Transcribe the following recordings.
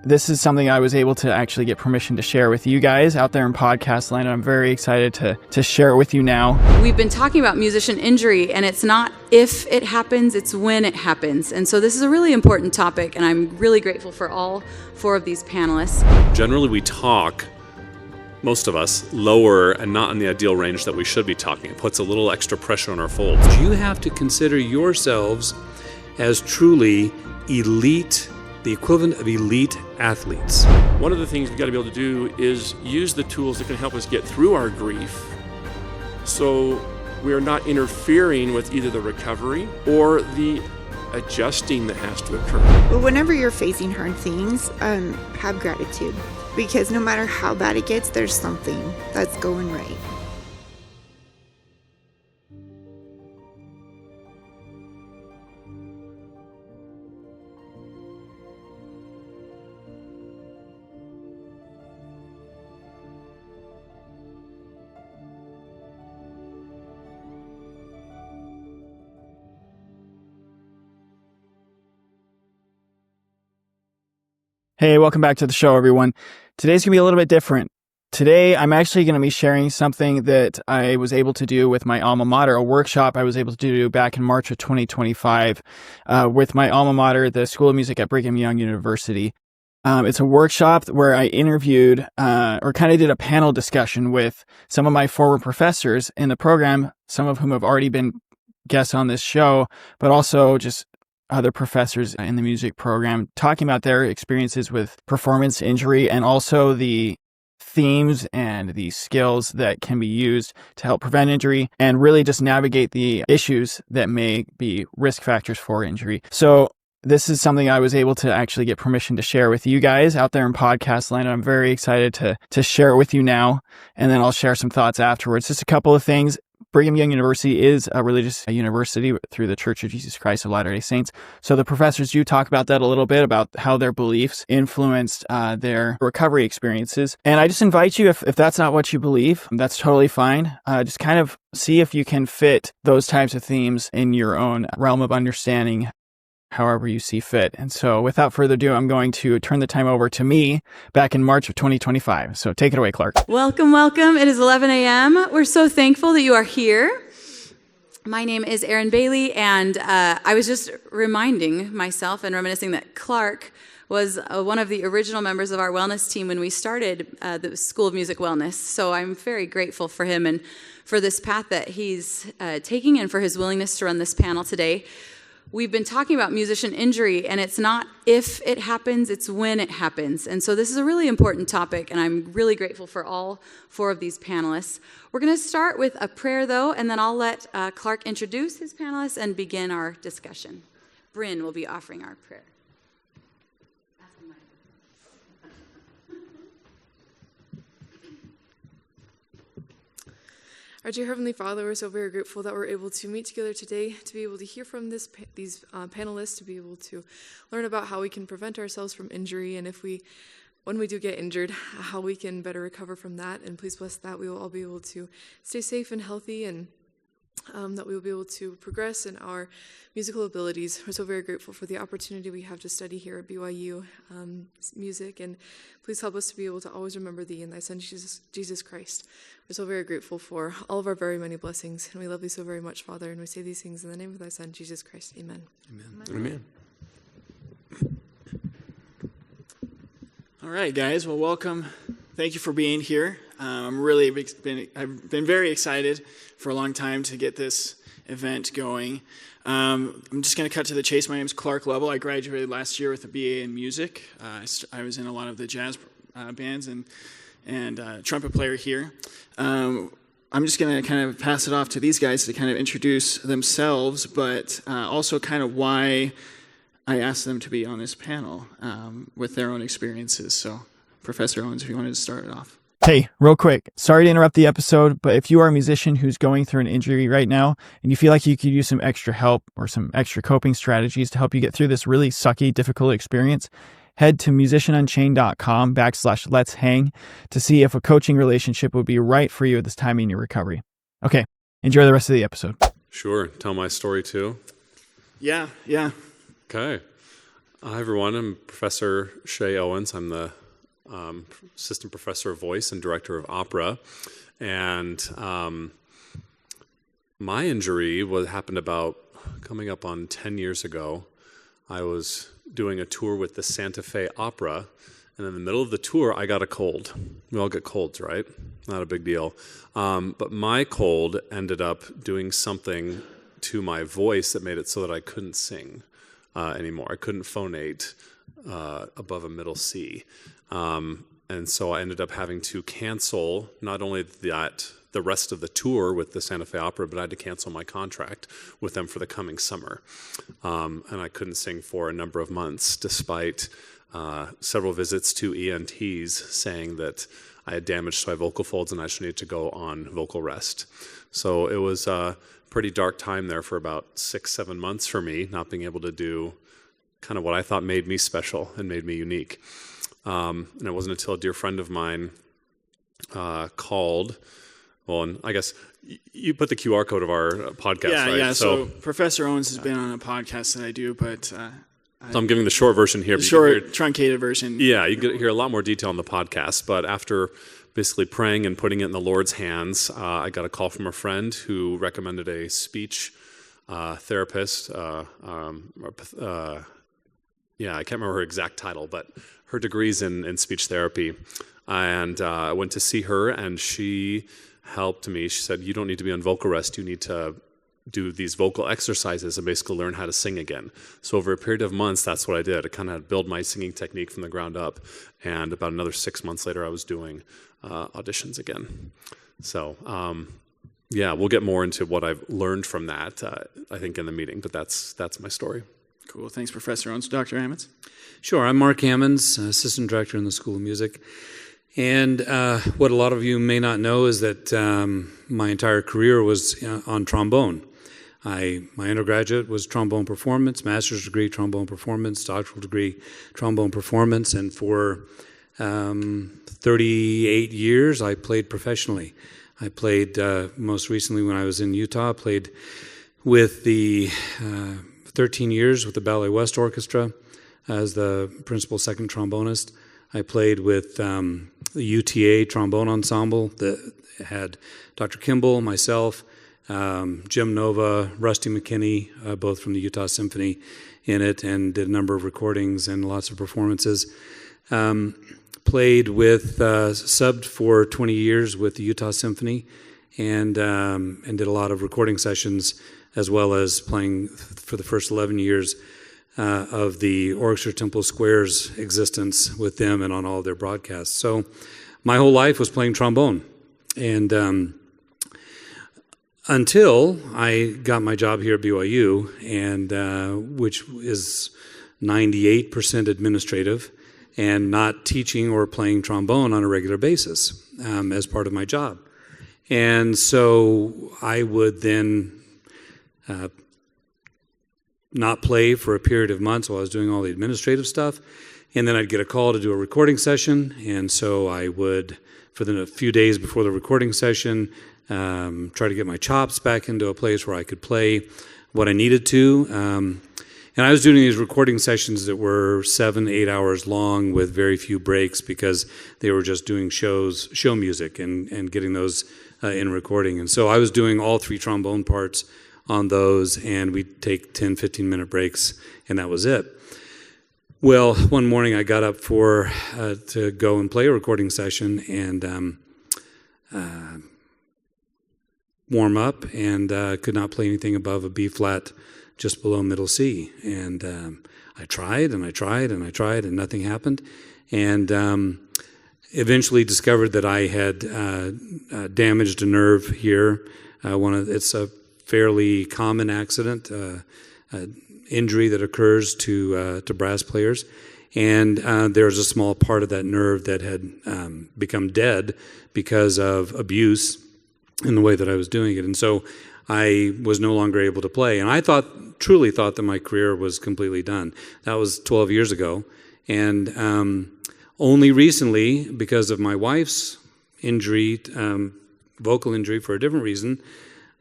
this is something I was able to actually get permission to share with you guys out there in podcast land. I'm very excited to share it with you now. We've been talking about musician injury, and it's not if it happens, it's when it happens. And so this is a really important topic, and I'm really grateful for all 4 of these panelists. Generally, we talk, most of us, lower and not in the ideal range that we should be talking. It puts a little extra pressure on our folds. You have to consider yourselves as truly elite, the equivalent of elite athletes. One of the things we've got to be able to do is use the tools that can help us get through our grief, so we are not interfering with either the recovery or the adjusting that has to occur. But whenever you're facing hard things, have gratitude, because no matter how bad it gets, there's something that's going right. Hey, welcome back to the show, everyone. Today's going to be a little bit different. Today, I'm actually going to be sharing something that I was able to do with my alma mater, a workshop I was able to do back in March of 2025 with my alma mater, the School of Music at Brigham Young University. It's a workshop where I interviewed or kind of did a panel discussion with some of my former professors in the program, some of whom have already been guests on this show, but also just other professors in the music program, talking about their experiences with performance injury and also the themes and the skills that can be used to help prevent injury and really just navigate the issues that may be risk factors for injury. So this is something I was able to actually get permission to share with you guys out there in podcast land. I'm very excited to share it with you now, and then I'll share some thoughts afterwards. Just a couple of things. Brigham Young University is a religious university through the Church of Jesus Christ of Latter-day Saints. So the professors do talk about that a little bit, about how their beliefs influenced their recovery experiences. And I just invite you, if that's not what you believe, that's totally fine. Just kind of see if you can fit those types of themes in your own realm of understanding, however you see fit. And so without further ado, I'm going to turn the time over to me back in March of 2025. So take it away, Clark. Welcome, welcome. It is 11 a.m. We're so thankful that you are here. My name is Erin Bailey, and I was just reminding myself and reminiscing that Clark was one of the original members of our wellness team when we started the School of Music Wellness. So I'm very grateful for him and for this path that he's taking and for his willingness to run this panel today. We've been talking about musician injury, and it's not if it happens, it's when it happens. And so this is a really important topic, and I'm really grateful for all 4 of these panelists. We're going to start with a prayer, though, and then I'll let Clark introduce his panelists and begin our discussion. Bryn will be offering our prayer. Our dear Heavenly Father, we're so very grateful that we're able to meet together today, to be able to hear from these panelists, to be able to learn about how we can prevent ourselves from injury, and when we do get injured, how we can better recover from that. And please bless that we will all be able to stay safe and healthy, and that we will be able to progress in our musical abilities. We're so very grateful for the opportunity we have to study here at BYU music, and please help us to be able to always remember Thee and Thy Son, Jesus Christ. We're so very grateful for all of our very many blessings, and we love Thee so very much, Father, and we say these things in the name of Thy Son, Jesus Christ. Amen. Amen. Amen. All right, guys. Well, welcome. Thank you for being here. I've been very excited for a long time to get this event going. I'm just going to cut to the chase. My name is Clark Lovell. I graduated last year with a BA in music. I was in a lot of the jazz bands and trumpet player here. I'm just going to kind of pass it off to these guys to kind of introduce themselves, but also kind of why I asked them to be on this panel with their own experiences. So, Professor Owens, if you wanted to start it off. Hey, real quick, sorry to interrupt the episode, but if you are a musician who's going through an injury right now and you feel like you could use some extra help or some extra coping strategies to help you get through this really sucky, difficult experience, head to musicianunchained.com/let's-hang to see if a coaching relationship would be right for you at this time in your recovery. Okay, enjoy the rest of the episode. Sure. Tell my story too. Yeah. Okay. Hi, everyone. I'm Professor Shea Owens. I'm the Assistant Professor of Voice and Director of Opera. And my injury happened about coming up on 10 years ago. I was doing a tour with the Santa Fe Opera, and in the middle of the tour, I got a cold. We all get colds, right? Not a big deal. But my cold ended up doing something to my voice that made it so that I couldn't sing anymore. I couldn't phonate above a middle C. And so I ended up having to cancel not only the rest of the tour with the Santa Fe Opera, but I had to cancel my contract with them for the coming summer. And I couldn't sing for a number of months, despite several visits to ENTs saying that I had damage to my vocal folds and I should need to go on vocal rest. So it was a pretty dark time there for about 6-7 months for me, not being able to do kind of what I thought made me special and made me unique. And it wasn't until a dear friend of mine called. Well, and I guess you put the QR code of our podcast, right? Yeah. So Professor Owens has been on a podcast that I do, but so I'm giving the short version here. The short, truncated version. Yeah, you can hear a lot more detail on the podcast. But after basically praying and putting it in the Lord's hands, I got a call from a friend who recommended a speech therapist. I can't remember her exact title, but her degree's in speech therapy. And I went to see her, and she helped me. She said, you don't need to be on vocal rest. You need to do these vocal exercises and basically learn how to sing again. So over a period of months, that's what I did. I kind of built my singing technique from the ground up. And about another 6 months later, I was doing auditions again. So, we'll get more into what I've learned from that, I think, in the meeting. But that's my story. Cool. Thanks, Professor Owens. Dr. Ammons? Sure. I'm Mark Ammons, Assistant Director in the School of Music. And what a lot of you may not know is that my entire career was on trombone. My undergraduate was trombone performance, master's degree trombone performance, doctoral degree trombone performance, and for 38 years I played professionally. I played most recently when I was in Utah, played with the 13 years with the Ballet West Orchestra as the principal second trombonist. I played with the UTA trombone ensemble that had Dr. Kimball, myself, Jim Nova, Rusty McKinney, both from the Utah Symphony in it, and did a number of recordings and lots of performances. Played with, subbed for 20 years with the Utah Symphony and did a lot of recording sessions, as well as playing for the first 11 years of the Orchestra Temple Square's existence with them and on all of their broadcasts. So my whole life was playing trombone. And until I got my job here at BYU, and which is 98% administrative and not teaching or playing trombone on a regular basis as part of my job. And so I would then not play for a period of months while I was doing all the administrative stuff. And then I'd get a call to do a recording session. And so I would, for a few days before the recording session, try to get my chops back into a place where I could play what I needed to. And I was doing these recording sessions that were 7-8 hours long with very few breaks because they were just doing show music and getting those in recording. And so I was doing all 3 trombone parts on those, and we'd take 10, 15-minute breaks, and that was it. Well, one morning I got up to go and play a recording session and warm up, and could not play anything above a B flat just below middle C. And I tried, and nothing happened. And eventually discovered that I had damaged a nerve here. It's a fairly common accident, injury that occurs to brass players. And there's a small part of that nerve that had become dead because of abuse in the way that I was doing it. And so I was no longer able to play. And I truly thought that my career was completely done. That was 12 years ago. And only recently, because of my wife's injury, vocal injury for a different reason,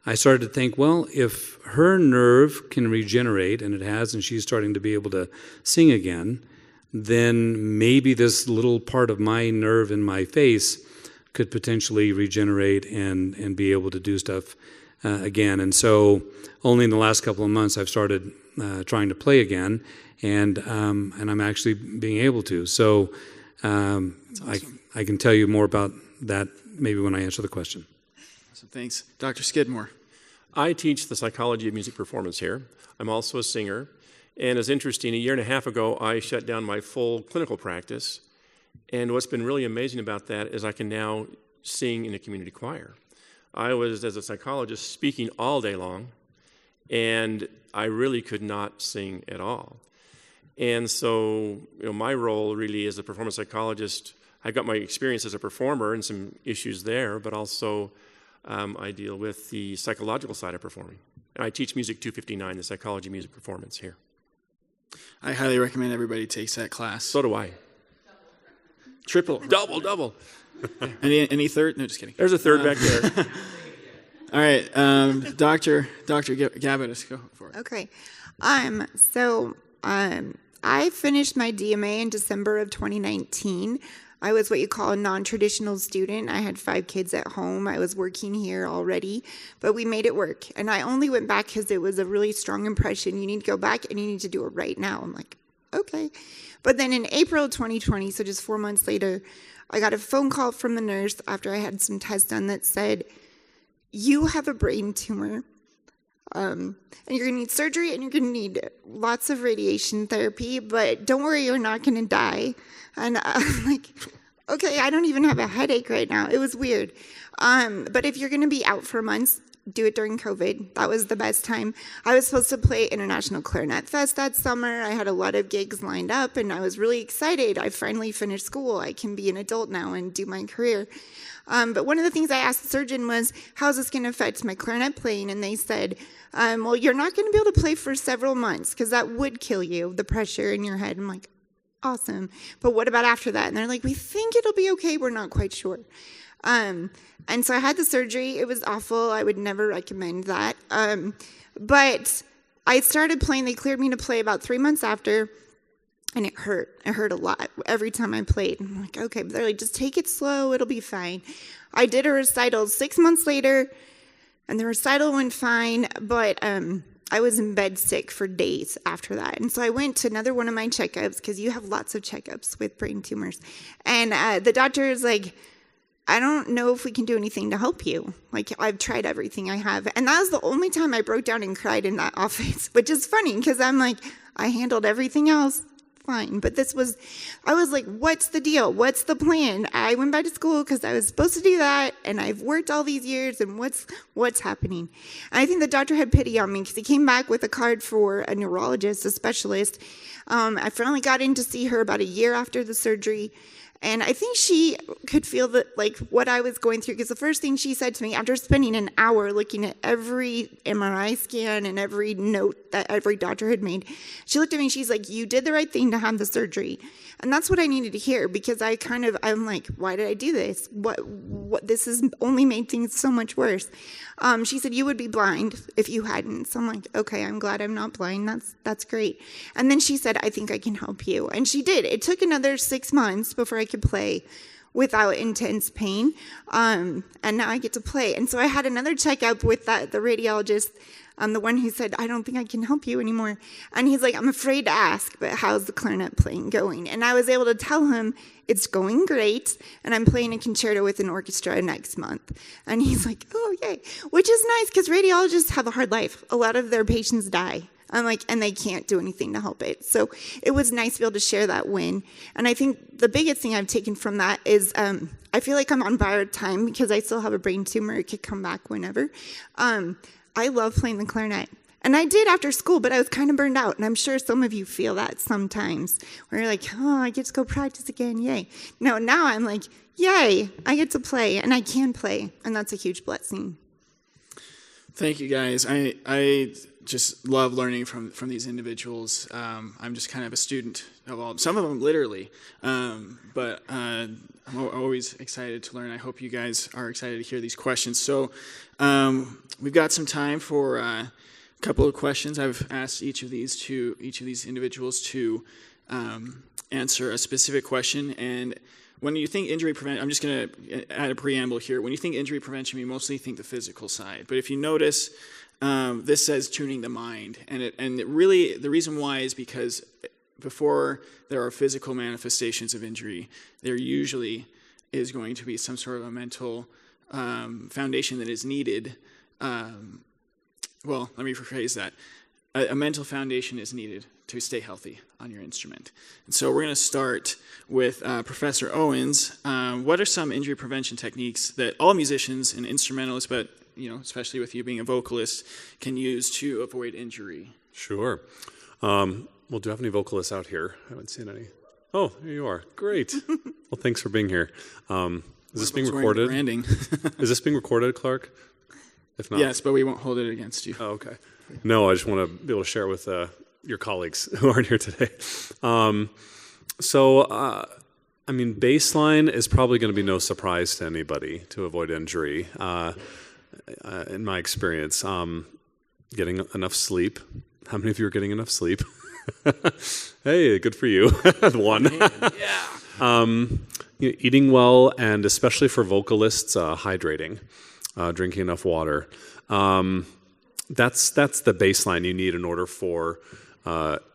I started to think, well, if her nerve can regenerate, and it has, and she's starting to be able to sing again, then maybe this little part of my nerve in my face could potentially regenerate and be able to do stuff again. And so only in the last couple of months I've started trying to play again, and I'm actually being able to. So awesome. I can tell you more about that maybe when I answer the question. Awesome, thanks. Dr. Skidmore. I teach the psychology of music performance here. I'm also a singer. And it's interesting, a year and a half ago, I shut down my full clinical practice. And what's been really amazing about that is I can now sing in a community choir. I was, as a psychologist, speaking all day long, and I really could not sing at all. And so, my role really as a performance psychologist, I got my experience as a performer and some issues there, but also I deal with the psychological side of performing. I teach Music 259, the psychology of music performance here. I highly recommend everybody takes that class. So do I. Triple. Double. Any third? No, just kidding. There's a third back there. All right, Dr. Gabbitas, go for it. Okay. I finished my DMA in December of 2019. I was what you call a non-traditional student. I had 5 kids at home. I was working here already, but we made it work. And I only went back because it was a really strong impression. You need to go back and you need to do it right now. I'm like, okay. But then in April 2020, so just 4 months later, I got a phone call from the nurse after I had some tests done that said, you have a brain tumor. And you're going to need surgery and you're going to need lots of radiation therapy, but don't worry, you're not going to die. And I'm like, okay, I don't even have a headache right now. It was weird. But if you're going to be out for months, do it during COVID. That was the best time. I was supposed to play International Clarinet Fest that summer. I had a lot of gigs lined up and I was really excited. I finally finished school. I can be an adult now and do my career. But one of the things I asked the surgeon was, how's this going to affect my clarinet playing? And they said, well, you're not going to be able to play for several months because that would kill you, the pressure in your head. I'm like, awesome. But what about after that? And they're like, we think it'll be okay. We're not quite sure. And so I had the surgery. It was awful. I would never recommend that. But I started playing. They cleared me to play about 3 months after. And it hurt. It hurt a lot every time I played. I'm like, okay. But they're like, just take it slow. It'll be fine. I did a recital 6 months later, and the recital went fine. But I was in bed sick for days after that. And so I went to another one of my checkups, because you have lots of checkups with brain tumors. And the doctor is like, I don't know if we can do anything to help you. Like, I've tried everything I have. And that was the only time I broke down and cried in that office, which is funny, because I'm like, I handled everything else fine. But I was like, what's the deal? What's the plan? I went back to school because I was supposed to do that, and I've worked all these years, and what's happening? And I think the doctor had pity on me because he came back with a card for a neurologist, a specialist. I finally got in to see her about a year after the surgery. And I think she could feel that, like, what I was going through, because the first thing she said to me, after spending an hour looking at every MRI scan and every note that every doctor had made, she looked at me and she's like, you did the right thing to have the surgery. And that's what I needed to hear, because I'm like, why did I do this? What this has only made things so much worse. She said, you would be blind if you hadn't. So I'm like, okay, I'm glad I'm not blind. That's great. And then she said, I think I can help you. And she did. It took another 6 months before I could play without intense pain. And now I get to play. And so I had another checkup with the radiologist, the one who said, I don't think I can help you anymore. And he's like, I'm afraid to ask, but how's the clarinet playing going? And I was able to tell him, it's going great, and I'm playing a concerto with an orchestra next month. And he's like, oh, yay, which is nice, because radiologists have a hard life. A lot of their patients die. I'm like, and they can't do anything to help it. So it was nice to be able to share that win. And I think the biggest thing I've taken from that is I feel like I'm on borrowed time because I still have a brain tumor. It could come back whenever. I love playing the clarinet. And I did after school, but I was kind of burned out. And I'm sure some of you feel that sometimes, where you're like, oh, I get to go practice again, yay. No, now I'm like, yay, I get to play, and I can play. And that's a huge blessing. Thank you, guys. I just love learning from these individuals. I'm just kind of a student of all. Some of them literally, but I'm always excited to learn. I hope you guys are excited to hear these questions. So we've got some time for a couple of questions. I've asked each of these individuals to answer a specific question. And when you think injury prevention, I'm just going to add a preamble here. When you think injury prevention, we mostly think the physical side. But if you notice, this says tuning the mind. And it really, the reason why is because before there are physical manifestations of injury, there usually is going to be some sort of a mental foundation that is needed. Well, let me rephrase that. A mental foundation is needed to stay healthy on your instrument. And so we're going to start with Professor Owens. What are some injury prevention techniques that all musicians and instrumentalists, but especially with you being a vocalist, can use to avoid injury? Sure. Well, do you have any vocalists out here? I haven't seen any. Oh, here you are. Great. Well, thanks for being here. Is this being recorded? Branding. Is this being recorded, Clark? If not, yes, but we won't hold it against you. Oh, okay. No, I just want to be able to share with your colleagues who aren't here today. Baseline is probably going to be no surprise to anybody to avoid injury. In my experience, getting enough sleep. How many of you are getting enough sleep? Hey, good for you. One. Yeah. Eating well, and especially for vocalists, hydrating, drinking enough water. That's the baseline you need in order for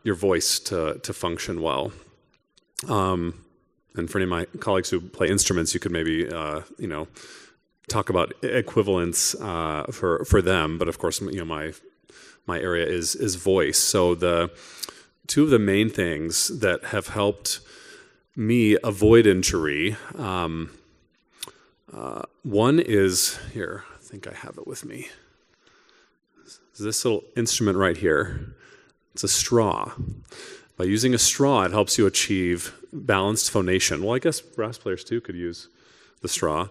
your voice to function well. And for any of my colleagues who play instruments, you could maybe talk about equivalents for them. But of course, my area is voice. So the two of the main things that have helped me avoid injury. One is here. I think I have it with me. This little instrument right here. It's a straw. By using a straw, it helps you achieve balanced phonation. Well, I guess brass players too could use the straw.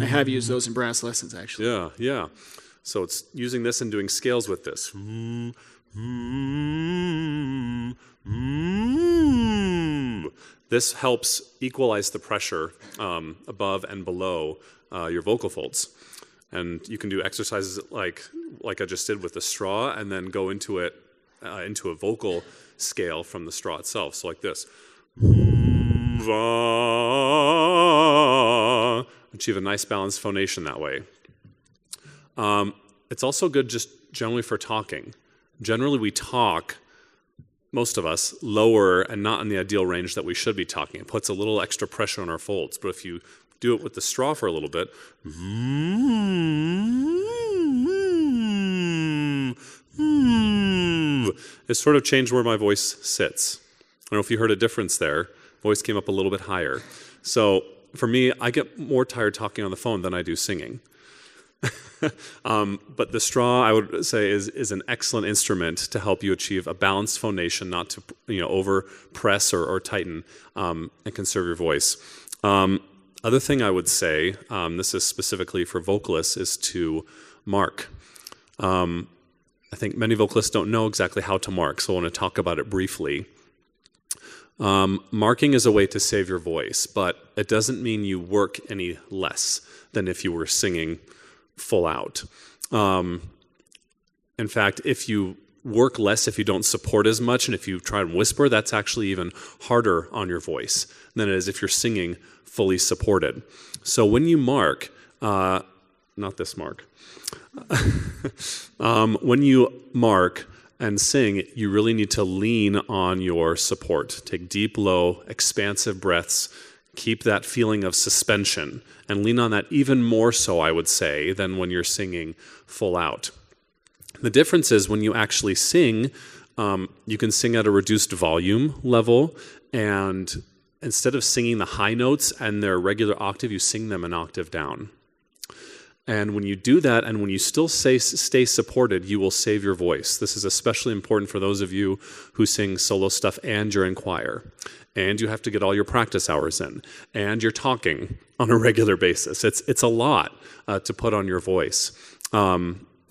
I have used those in brass lessons, actually. Yeah. So it's using this and doing scales with this. This helps equalize the pressure above and below your vocal folds. And you can do exercises like I just did with the straw, and then go into it into a vocal scale from the straw itself. So like this. Achieve a nice balanced phonation that way. It's also good just generally for talking. Generally we talk, most of us, lower and not in the ideal range that we should be talking. It puts a little extra pressure on our folds. But if you do it with the straw for a little bit, it sort of changed where my voice sits. I don't know if you heard a difference there. Voice came up a little bit higher. So for me, I get more tired talking on the phone than I do singing. But the straw, I would say, is an excellent instrument to help you achieve a balanced phonation, not to over press or tighten, and conserve your voice. Other thing I would say, this is specifically for vocalists, is to mark. I think many vocalists don't know exactly how to mark, so I want to talk about it briefly. Marking is a way to save your voice, but it doesn't mean you work any less than if you were singing full out. In fact, if you work less, if you don't support as much, and if you try and whisper, that's actually even harder on your voice than it is if you're singing fully supported. So when you mark, not this mark, when you mark and sing, you really need to lean on your support. Take deep, low, expansive breaths. Keep that feeling of suspension and lean on that even more so, I would say, than when you're singing full out. The difference is when you actually sing, you can sing at a reduced volume level, and instead of singing the high notes and their regular octave, you sing them an octave down. And when you do that, and when you still stay supported, you will save your voice. This is especially important for those of you who sing solo stuff and you're in choir. And you have to get all your practice hours in. And you're talking on a regular basis. It's a lot to put on your voice.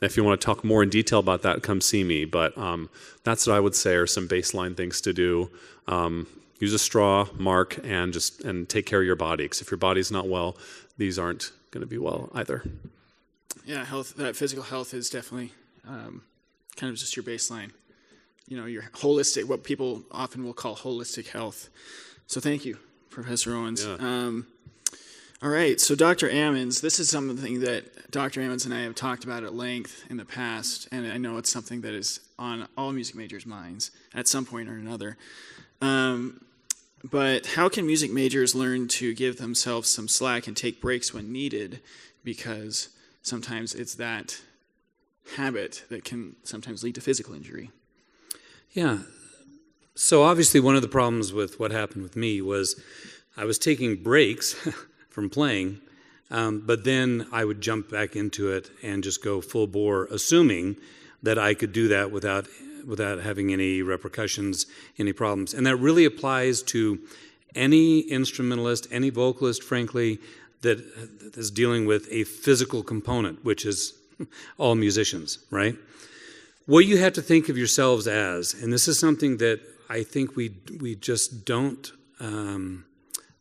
If you want to talk more in detail about that, come see me. But that's what I would say are some baseline things to do. Use a straw, mark, and take care of your body. Because if your body's not well, these aren't going to be well either. Yeah, that physical health is definitely kind of just your baseline. Your holistic, what people often will call holistic health. So thank you, Professor Owens. Yeah. All right, so Dr. Ammons, this is something that Dr. Ammons and I have talked about at length in the past, and I know it's something that is on all music majors' minds at some point or another. But how can music majors learn to give themselves some slack and take breaks when needed? Because sometimes it's that habit that can sometimes lead to physical injury. Yeah. So obviously one of the problems with what happened with me was I was taking breaks from playing, but then I would jump back into it and just go full bore, assuming that I could do that without having any repercussions, any problems. And that really applies to any instrumentalist, any vocalist, frankly, that is dealing with a physical component, which is all musicians, right? What you have to think of yourselves as, and this is something that I think we just don't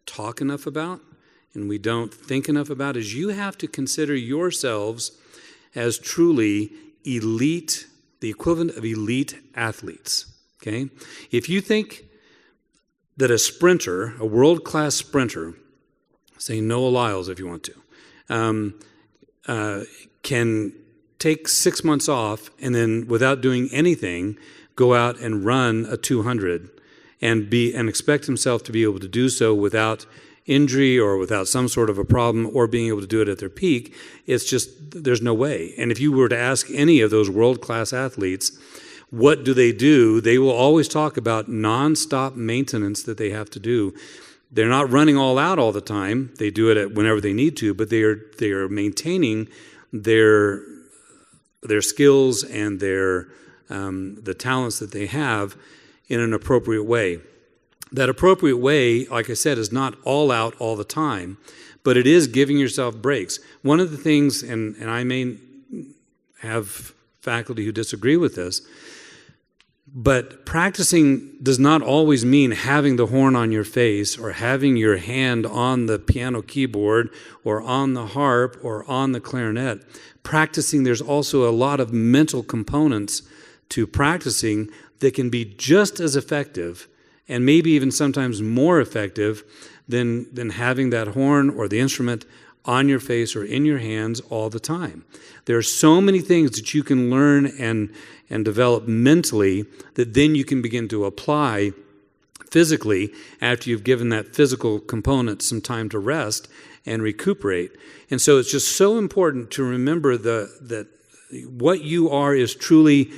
talk enough about, and we don't think enough about, is you have to consider yourselves as truly elite, the equivalent of elite athletes, okay? If you think that a sprinter, a world-class sprinter, say Noah Lyles if you want to, can take 6 months off and then without doing anything go out and run a 200 and expect himself to be able to do so without injury or without some sort of a problem or being able to do it at their peak, it's just, there's no way. And if you were to ask any of those world-class athletes, what do? They will always talk about nonstop maintenance that they have to do. They're not running all out all the time. They do it whenever they need to, but they are maintaining their skills and the talents that they have in an appropriate way. That appropriate way, like I said, is not all out all the time, but it is giving yourself breaks. One of the things, and I may have faculty who disagree with this, but practicing does not always mean having the horn on your face or having your hand on the piano keyboard or on the harp or on the clarinet. Practicing, there's also a lot of mental components to practicing that can be just as effective and maybe even sometimes more effective than having that horn or the instrument on your face or in your hands all the time. There are so many things that you can learn and develop mentally that then you can begin to apply physically after you've given that physical component some time to rest and recuperate. And so it's just so important to remember that what you are is truly,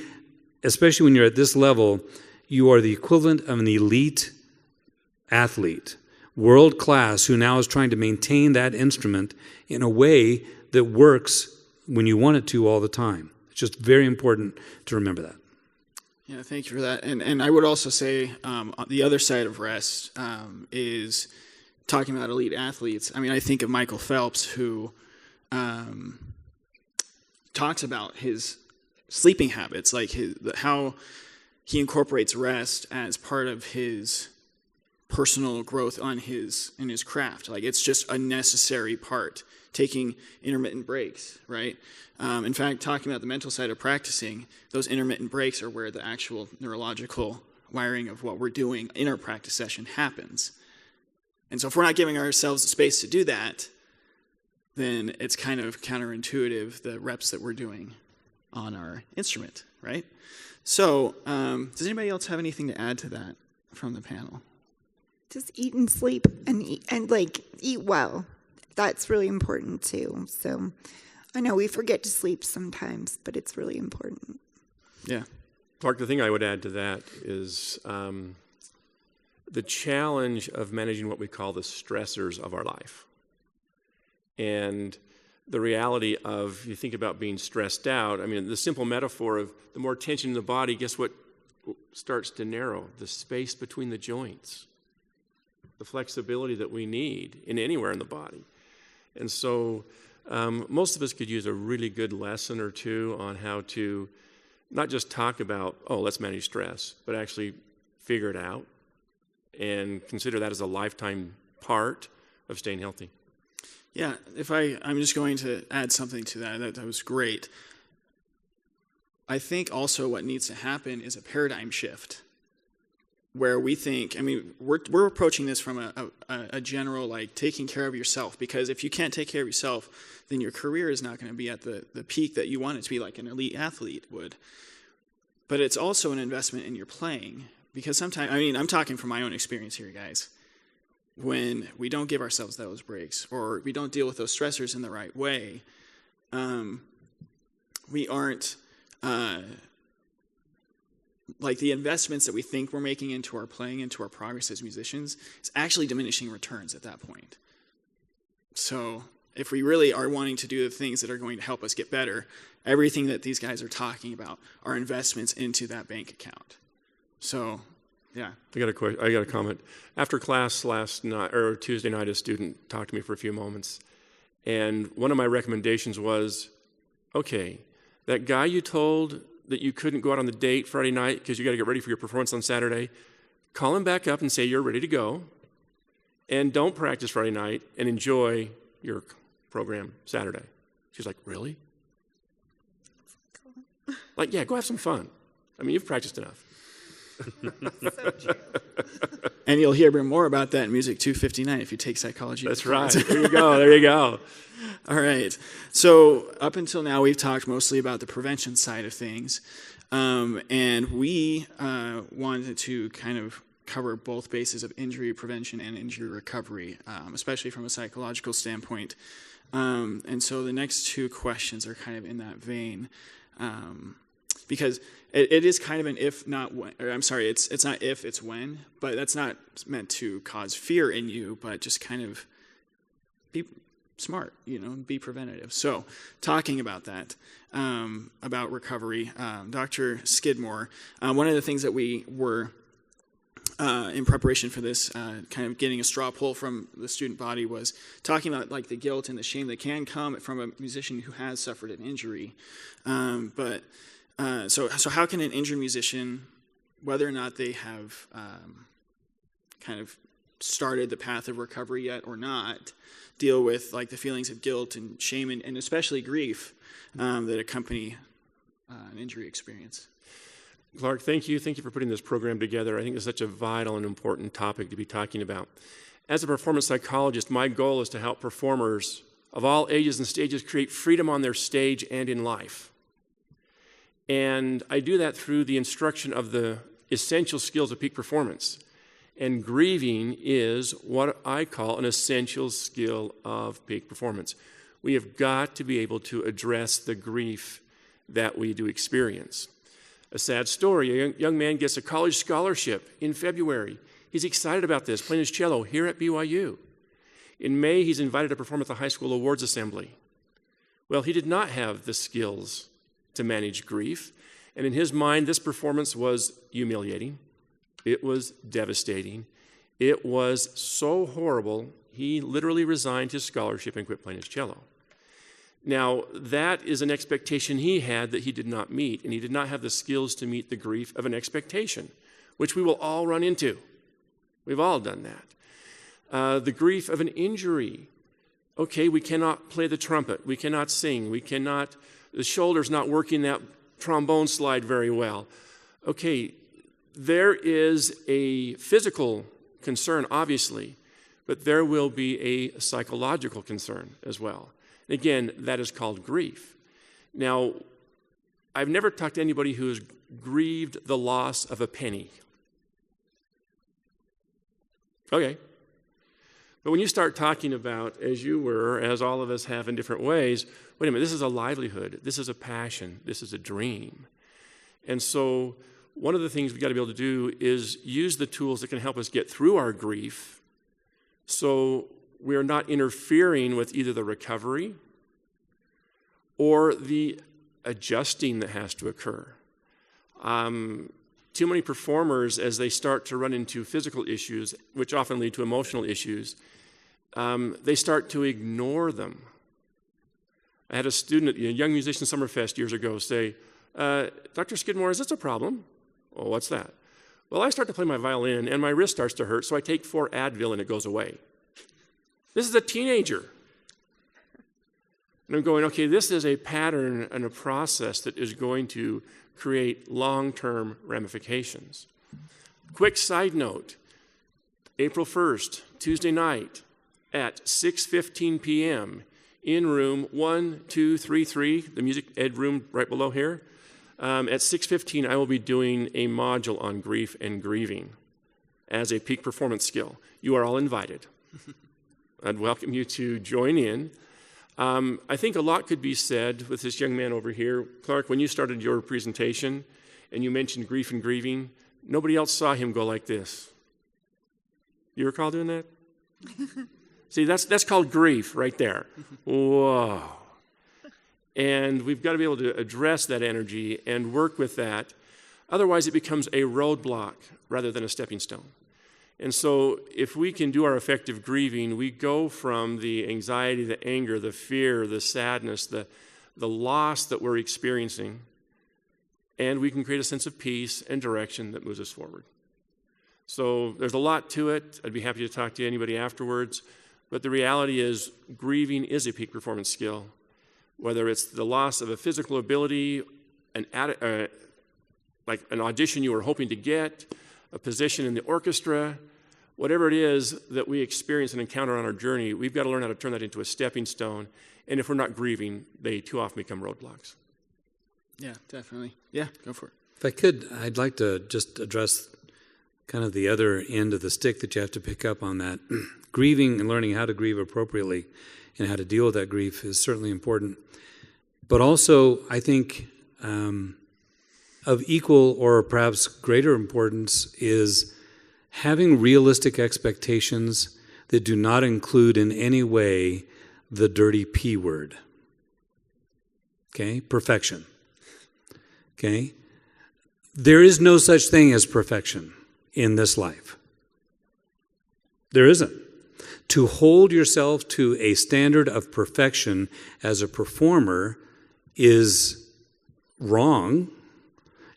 especially when you're at this level, you are the equivalent of an elite athlete, world class, who now is trying to maintain that instrument in a way that works when you want it to all the time. It's just very important to remember that. Yeah, thank you for that. And I would also say the other side of rest is talking about elite athletes. I mean, I think of Michael Phelps, who talks about his sleeping habits, like how he incorporates rest as part of his personal growth in his craft. Like, it's just a necessary part, taking intermittent breaks, right? In fact, talking about the mental side of practicing, those intermittent breaks are where the actual neurological wiring of what we're doing in our practice session happens. And so if we're not giving ourselves the space to do that, then it's kind of counterintuitive, the reps that we're doing on our instrument, right? So, does anybody else have anything to add to that from the panel? Just eat and sleep and eat well. That's really important too. So I know we forget to sleep sometimes, but it's really important. Yeah. Clark, the thing I would add to that is the challenge of managing what we call the stressors of our life. And the reality of, you think about being stressed out, I mean, the simple metaphor of the more tension in the body, guess what starts to narrow? The space between the joints, the flexibility that we need in anywhere in the body. And so Most of us could use a really good lesson or two on how to not just talk about, oh, let's manage stress, but actually figure it out and consider that as a lifetime part of staying healthy. Yeah, I'm just going to add something to that. That was great. I think also what needs to happen is a paradigm shift where we think, we're approaching this from a general, like, taking care of yourself, because if you can't take care of yourself, then your career is not going to be at the peak that you want it to be, like an elite athlete would. But it's also an investment in your playing, because sometimes, I'm talking from my own experience here, guys. When we don't give ourselves those breaks, or we don't deal with those stressors in the right way, we aren't, like, the investments that we think we're making into our playing, into our progress as musicians, is actually diminishing returns at that point. So if we really are wanting to do the things that are going to help us get better, everything that these guys are talking about are investments into that bank account. So, yeah. I got a comment. After class last night, or Tuesday night, a student talked to me for a few moments, and one of my recommendations was, okay, that guy you told that you couldn't go out on the date Friday night because you got to get ready for your performance on Saturday, call him back up and say you're ready to go, and don't practice Friday night and enjoy your program Saturday. She's like, really? Like, yeah, go have some fun. You've practiced enough. So true. And you'll hear more about that in Music 259 if you take psychology. That's right. There you go. All right. So up until now, we've talked mostly about the prevention side of things. And we wanted to kind of cover both bases of injury prevention and injury recovery, especially from a psychological standpoint. And so the next two questions are kind of in that vein. Because it is kind of an if, not when. Or I'm sorry, it's not if, it's when. But that's not meant to cause fear in you, but just kind of be smart, be preventative. So talking about that, about recovery, Dr. Skidmore, one of the things that we were in preparation for this, kind of getting a straw poll from the student body, was talking about, like, the guilt and the shame that can come from a musician who has suffered an injury. So how can an injured musician, whether or not they have kind of started the path of recovery yet or not, deal with, like, the feelings of guilt and shame and especially grief that accompany an injury experience? Clark, thank you. Thank you for putting this program together. I think it's such a vital and important topic to be talking about. As a performance psychologist, my goal is to help performers of all ages and stages create freedom on their stage and in life. And I do that through the instruction of the essential skills of peak performance. And grieving is what I call an essential skill of peak performance. We have got to be able to address the grief that we do experience. A sad story, a young man gets a college scholarship in February. He's excited about this, playing his cello here at BYU. In May, he's invited to perform at the high school awards assembly. Well, he did not have the skills to manage grief, and in his mind, this performance was humiliating. It was devastating. It was so horrible, he literally resigned his scholarship and quit playing his cello. Now, that is an expectation he had that he did not meet, and he did not have the skills to meet the grief of an expectation, which we will all run into. We've all done that. The grief of an injury. Okay, we cannot play the trumpet. We cannot sing. The shoulder's not working that trombone slide very well. Okay, there is a physical concern, obviously, but there will be a psychological concern as well. Again, that is called grief. Now, I've never talked to anybody who has grieved the loss of a penny. Okay. But when you start talking about, as you were, as all of us have in different ways, wait a minute, this is a livelihood, this is a passion, this is a dream. And so one of the things we've got to be able to do is use the tools that can help us get through our grief so we are not interfering with either the recovery or the adjusting that has to occur. Too many performers, as they start to run into physical issues, which often lead to emotional issues, they start to ignore them. I had a student at the Young Musician Summer Fest years ago say, Dr. Skidmore, is this a problem? Well, what's that? Well, I start to play my violin and my wrist starts to hurt, so I take 4 Advil and it goes away. This is a teenager. And I'm going, okay, this is a pattern and a process that is going to create long-term ramifications. Quick side note, April 1st, Tuesday night at 6:15 p.m. in room 1233, the music ed room right below here. At 6:15, I will be doing a module on grief and grieving as a peak performance skill. You are all invited. I'd welcome you to join in. I think a lot could be said with this young man over here. Clark, when you started your presentation and you mentioned grief and grieving, nobody else saw him go like this. You recall doing that? See, that's called grief right there. Whoa. And we've got to be able to address that energy and work with that. Otherwise, it becomes a roadblock rather than a stepping stone. And so if we can do our effective grieving, we go from the anxiety, the anger, the fear, the sadness, the loss that we're experiencing, and we can create a sense of peace and direction that moves us forward. So there's a lot to it. I'd be happy to talk to anybody afterwards. But the reality is grieving is a peak performance skill. Whether it's the loss of a physical ability, like an audition you were hoping to get, a position in the orchestra, whatever it is that we experience and encounter on our journey, we've got to learn how to turn that into a stepping stone. And if we're not grieving, they too often become roadblocks. Yeah, definitely. Yeah, go for it. If I could, I'd like to just address kind of the other end of the stick that you have to pick up on that. Grieving and learning how to grieve appropriately and how to deal with that grief is certainly important. But also, I think of equal or perhaps greater importance is having realistic expectations that do not include in any way the dirty P word. Okay? Perfection. Okay? There is no such thing as perfection in this life. There isn't. To hold yourself to a standard of perfection as a performer is wrong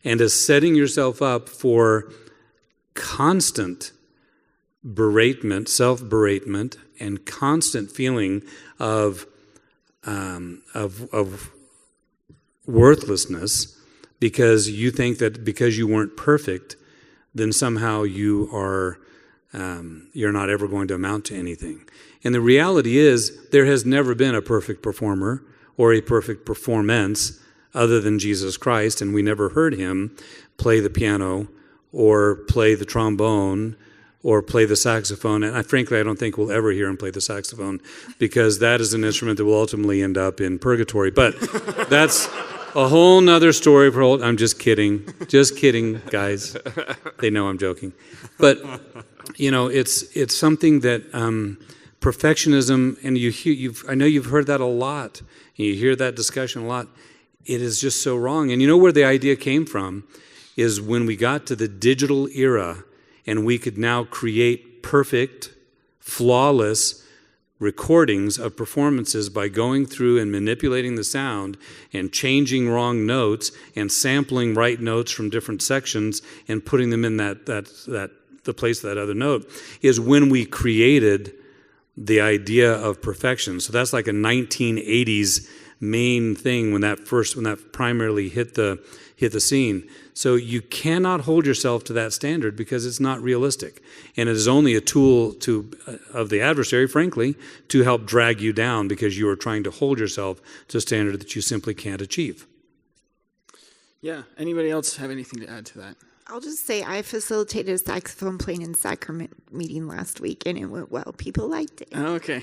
and is setting yourself up for constant beratement, self-beratement, and constant feeling of worthlessness because you think that because you weren't perfect, then somehow you are you're not ever going to amount to anything. And the reality is there has never been a perfect performer or a perfect performance other than Jesus Christ, and we never heard him play the piano or play the trombone or play the saxophone. And frankly, I don't think we'll ever hear him play the saxophone because that is an instrument that will ultimately end up in purgatory. But that's a whole nother story. I'm just kidding. Just kidding, guys. They know I'm joking. But, you know, it's something that perfectionism, and I know you've heard that a lot, and you hear that discussion a lot. It is just so wrong. And you know where the idea came from is when we got to the digital era and we could now create perfect, flawless recordings of performances by going through and manipulating the sound and changing wrong notes and sampling right notes from different sections and putting them in the place of that other note is when we created the idea of perfection. So that's like a 1980s main thing when that primarily hit the scene. So you cannot hold yourself to that standard because it's not realistic. And it is only a tool of the adversary, frankly, to help drag you down because you are trying to hold yourself to a standard that you simply can't achieve. Yeah. Anybody else have anything to add to that? I'll just say I facilitated a saxophone playing in sacrament meeting last week, and it went well. People liked it. Oh, okay.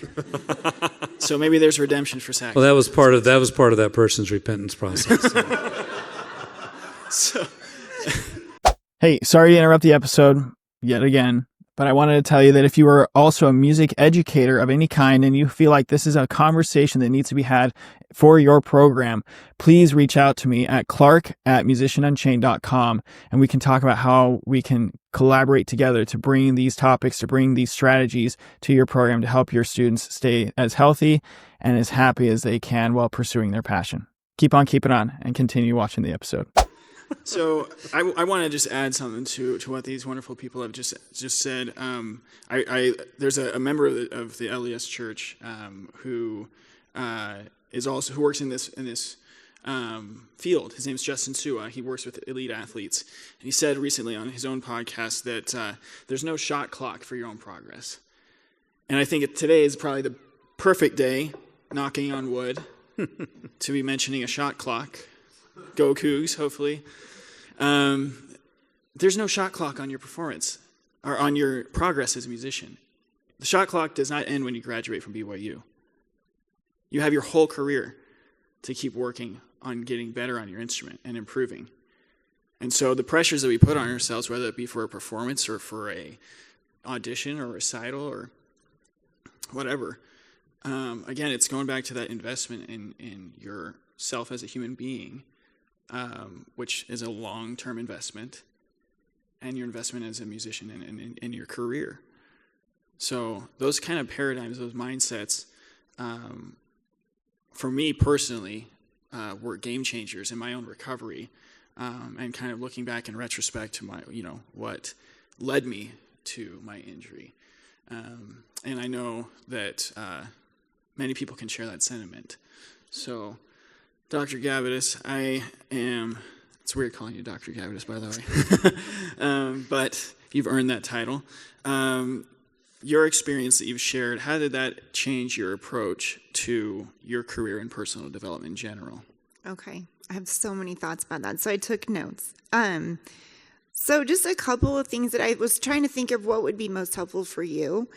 So maybe there's redemption for sax. Well, that was part of that person's repentance process. So, hey, sorry to interrupt the episode yet again, But I wanted to tell you that if you are also a music educator of any kind and you feel like this is a conversation that needs to be had for your program, please reach out to me at clark@musicianunchained.com, and we can talk about how we can collaborate together to bring these topics, to bring these strategies to your program to help your students stay as healthy and as happy as they can while pursuing their passion. Keep on keeping on and continue watching the episode. So I want to just add something to what these wonderful people have just said. There's a member of the LES Church who works in this field. His name's Justin Sua. He works with elite athletes, and he said recently on his own podcast that there's no shot clock for your own progress. And I think today is probably the perfect day, knocking on wood, to be mentioning a shot clock. Go Cougs, hopefully. There's no shot clock on your performance or on your progress as a musician. The shot clock does not end when you graduate from BYU. You have your whole career to keep working on getting better on your instrument and improving. And so the pressures that we put on ourselves, whether it be for a performance or for a audition or recital or whatever, again, it's going back to that investment in yourself as a human being, which is a long-term investment, and your investment as a musician in your career. So those kind of paradigms, those mindsets, for me personally, were game changers in my own recovery, and kind of looking back in retrospect to my, what led me to my injury. And I know that many people can share that sentiment. So, Dr. Gabbitas, it's weird calling you Dr. Gabbitas, by the way, but you've earned that title. Your experience that you've shared, how did that change your approach to your career and personal development in general? Okay, I have so many thoughts about that, so I took notes. So just a couple of things that I was trying to think of what would be most helpful for you.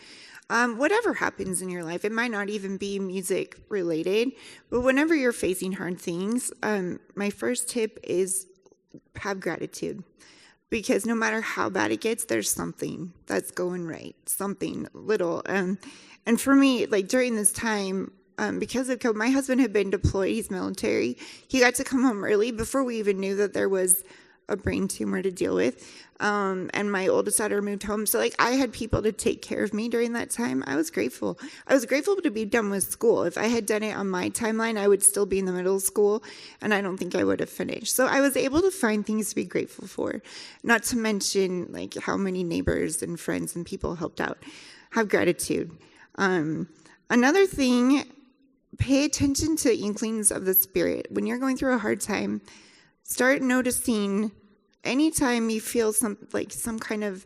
Whatever happens in your life, it might not even be music related, but whenever you're facing hard things, my first tip is have gratitude. Because no matter how bad it gets, there's something that's going right, something little. And for me, like during this time, because of COVID, my husband had been deployed, he's military. He got to come home early before we even knew that there was a brain tumor to deal with. And my oldest daughter moved home. So I had people to take care of me during that time. I was grateful. I was grateful to be done with school. If I had done it on my timeline, I would still be in the middle school, and I don't think I would have finished. So I was able to find things to be grateful for, not to mention how many neighbors and friends and people helped out. Have gratitude. Another thing, pay attention to inklings of the Spirit. When you're going through a hard time, start noticing anytime you feel some kind of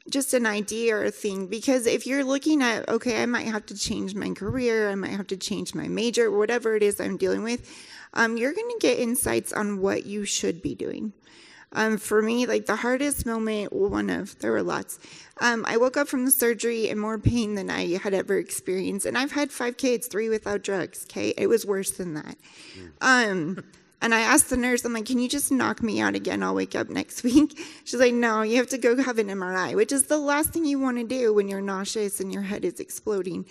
just an idea or a thing, because if you're looking at, okay, I might have to change my career, I might have to change my major, whatever it is I'm dealing with, you're going to get insights on what you should be doing. For me, the hardest moment, there were lots. I woke up from the surgery in more pain than I had ever experienced, and I've had 5 kids, 3 without drugs, okay? It was worse than that. And I asked the nurse, I'm like, can you just knock me out again? I'll wake up next week. She's like, no, you have to go have an MRI, which is the last thing you want to do when you're nauseous and your head is exploding.